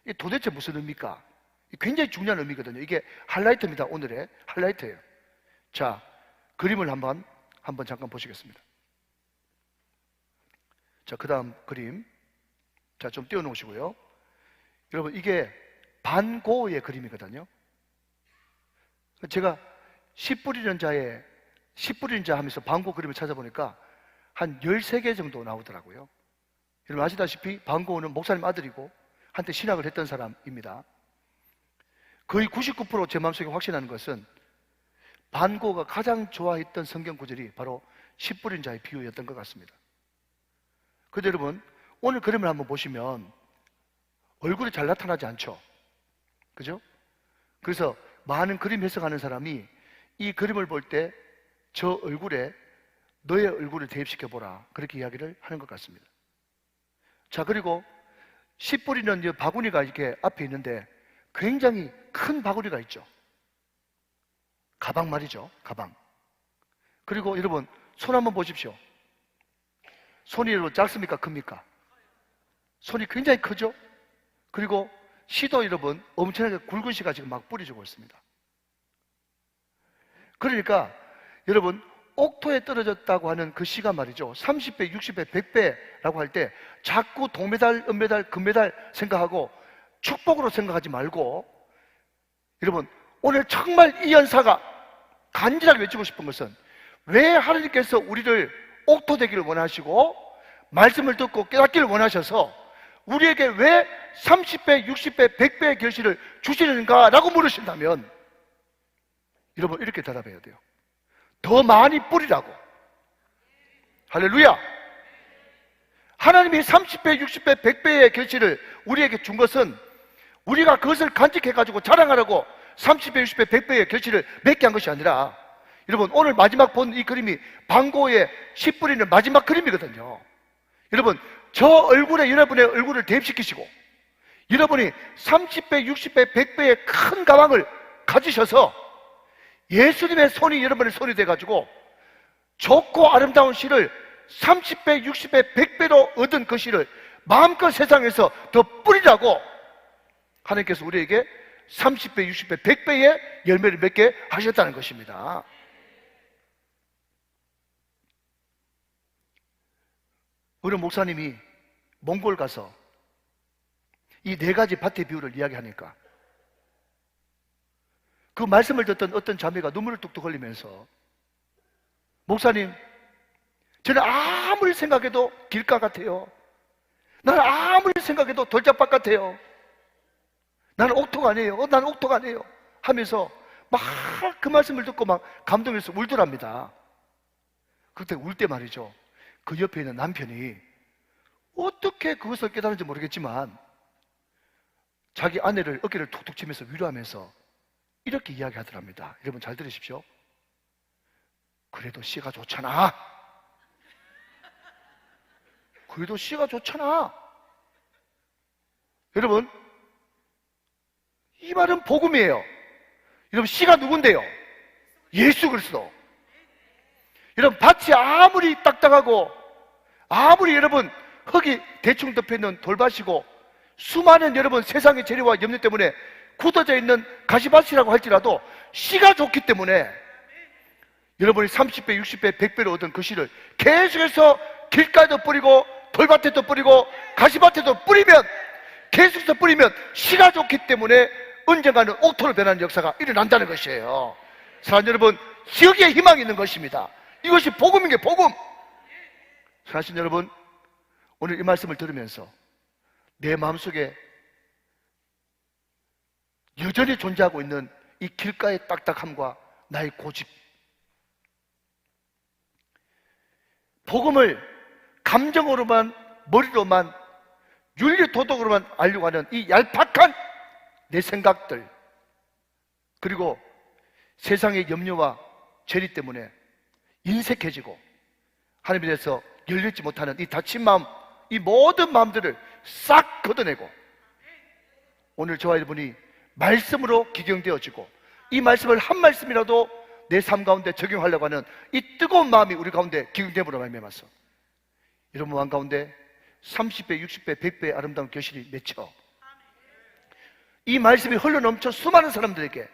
[SPEAKER 1] 이게 도대체 무슨 의미입니까? 굉장히 중요한 의미거든요. 이게 하이라이트입니다. 오늘의 하이라이트예요. 자, 그림을 한번 잠깐 보시겠습니다. 자, 그 다음 그림. 자, 좀 띄워놓으시고요. 여러분, 이게 반고의 그림이거든요. 제가 씨 뿌리는 자 하면서 반고 그림을 찾아보니까 한 13개 정도 나오더라고요. 여러분 아시다시피 반고는 목사님 아들이고 한때 신학을 했던 사람입니다. 거의 99% 제 마음속에 확신하는 것은 반고가 가장 좋아했던 성경 구절이 바로 씨 뿌린 자의 비유였던 것 같습니다. 그런데 여러분, 오늘 그림을 한번 보시면 얼굴이 잘 나타나지 않죠? 그죠? 그래서 많은 그림 해석하는 사람이 이 그림을 볼 때 저 얼굴에 너의 얼굴을 대입시켜 보라, 그렇게 이야기를 하는 것 같습니다. 자, 그리고 씨 뿌리는 이 바구니가 이렇게 앞에 있는데 굉장히 큰 바구니가 있죠. 가방 말이죠. 가방. 그리고 여러분 손 한번 보십시오. 손이 여러분 작습니까? 큽니까? 손이 굉장히 크죠? 그리고 씨도 여러분 엄청나게 굵은 씨가 지금 막 뿌려지고 있습니다. 그러니까 여러분 옥토에 떨어졌다고 하는 그 씨가 말이죠, 30배, 60배, 100배라고 할 때 자꾸 동메달, 은메달, 금메달 생각하고 축복으로 생각하지 말고, 여러분 오늘 정말 이 연사가 간절하게 외치고 싶은 것은, 왜 하나님께서 우리를 옥토 되기를 원하시고 말씀을 듣고 깨닫기를 원하셔서 우리에게 왜 30배, 60배, 100배의 결실을 주시는가라고 물으신다면 여러분 이렇게 대답해야 돼요. 더 많이 뿌리라고. 할렐루야. 하나님이 30배, 60배, 100배의 결실을 우리에게 준 것은 우리가 그것을 간직해가지고 자랑하라고 30배, 60배, 100배의 결실을 맺게 한 것이 아니라, 여러분 오늘 마지막 본 이 그림이 방고에 씨 뿌리는 마지막 그림이거든요. 여러분 저 얼굴에 여러분의 얼굴을 대입시키시고 여러분이 30배, 60배, 100배의 큰 가방을 가지셔서 예수님의 손이 여러분의 손이 돼가지고 좋고 아름다운 씨를 30배, 60배, 100배로 얻은 그 씨를 마음껏 세상에서 더 뿌리라고 하나님께서 우리에게 30배, 60배, 100배의 열매를 맺게 하셨다는 것입니다. 우리 목사님이 몽골 가서 이 네 가지 밭의 비유를 이야기하니까 그 말씀을 듣던 어떤 자매가 눈물을 뚝뚝 흘리면서, 목사님, 저는 아무리 생각해도 길가 같아요. 나는 아무리 생각해도 돌짝밭 같아요. 나는 옥토가 아니에요. 나는 옥토가 아니에요. 하면서 막 그 말씀을 듣고 막 감동해서 울더랍니다. 그때 울 때 말이죠, 그 옆에 있는 남편이 어떻게 그것을 깨달은지 모르겠지만 자기 아내를 어깨를 툭툭 치면서 위로하면서 이렇게 이야기하더랍니다. 여러분 잘 들으십시오. 그래도 씨가 좋잖아. 그래도 씨가 좋잖아. 여러분 이 말은 복음이에요. 여러분 씨가 누군데요? 예수 그리스도. 여러분 밭이 아무리 딱딱하고 아무리 여러분 흙이 대충 덮여있는 돌밭이고 수많은 여러분 세상의 재료와 염려 때문에 굳어져 있는 가시밭이라고 할지라도 씨가 좋기 때문에 여러분이 30배, 60배, 100배를 얻은 그 씨를 계속해서 길가에도 뿌리고 돌밭에도 뿌리고 가시밭에도 뿌리면, 계속해서 뿌리면 씨가 좋기 때문에 언젠가는 옥토로 변하는 역사가 일어난다는 것이에요. 사랑하는 여러분, 여기에 희망이 있는 것입니다. 이것이 복음인 게 복음. 사랑하는 여러분, 오늘 이 말씀을 들으면서 내 마음속에 여전히 존재하고 있는 이 길가의 딱딱함과 나의 고집, 복음을 감정으로만, 머리로만, 윤리도덕으로만 알려고 하는 이 얄팍한 내 생각들, 그리고 세상의 염려와 죄리 때문에 인색해지고 하나님에 대해서 열리지 못하는 이 닫힌 마음, 이 모든 마음들을 싹 걷어내고 오늘 저와 여러분이 말씀으로 기경되어지고 이 말씀을 한 말씀이라도 내 삶 가운데 적용하려고 하는 이 뜨거운 마음이 우리 가운데 기경됨으로 말미암아서 여러분 마음 가운데 30배, 60배, 100배의 아름다운 결실이 맺혀 이 말씀이 흘러넘쳐 수많은 사람들에게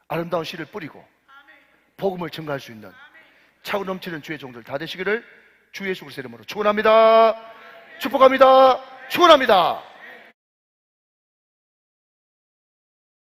[SPEAKER 1] 아름다운 씨를 뿌리고 복음을 증가할 수 있는 차고 넘치는 주의 종들 다 되시기를 주 예수 그리스도의 이름으로 축원합니다. 축복합니다. 축원합니다.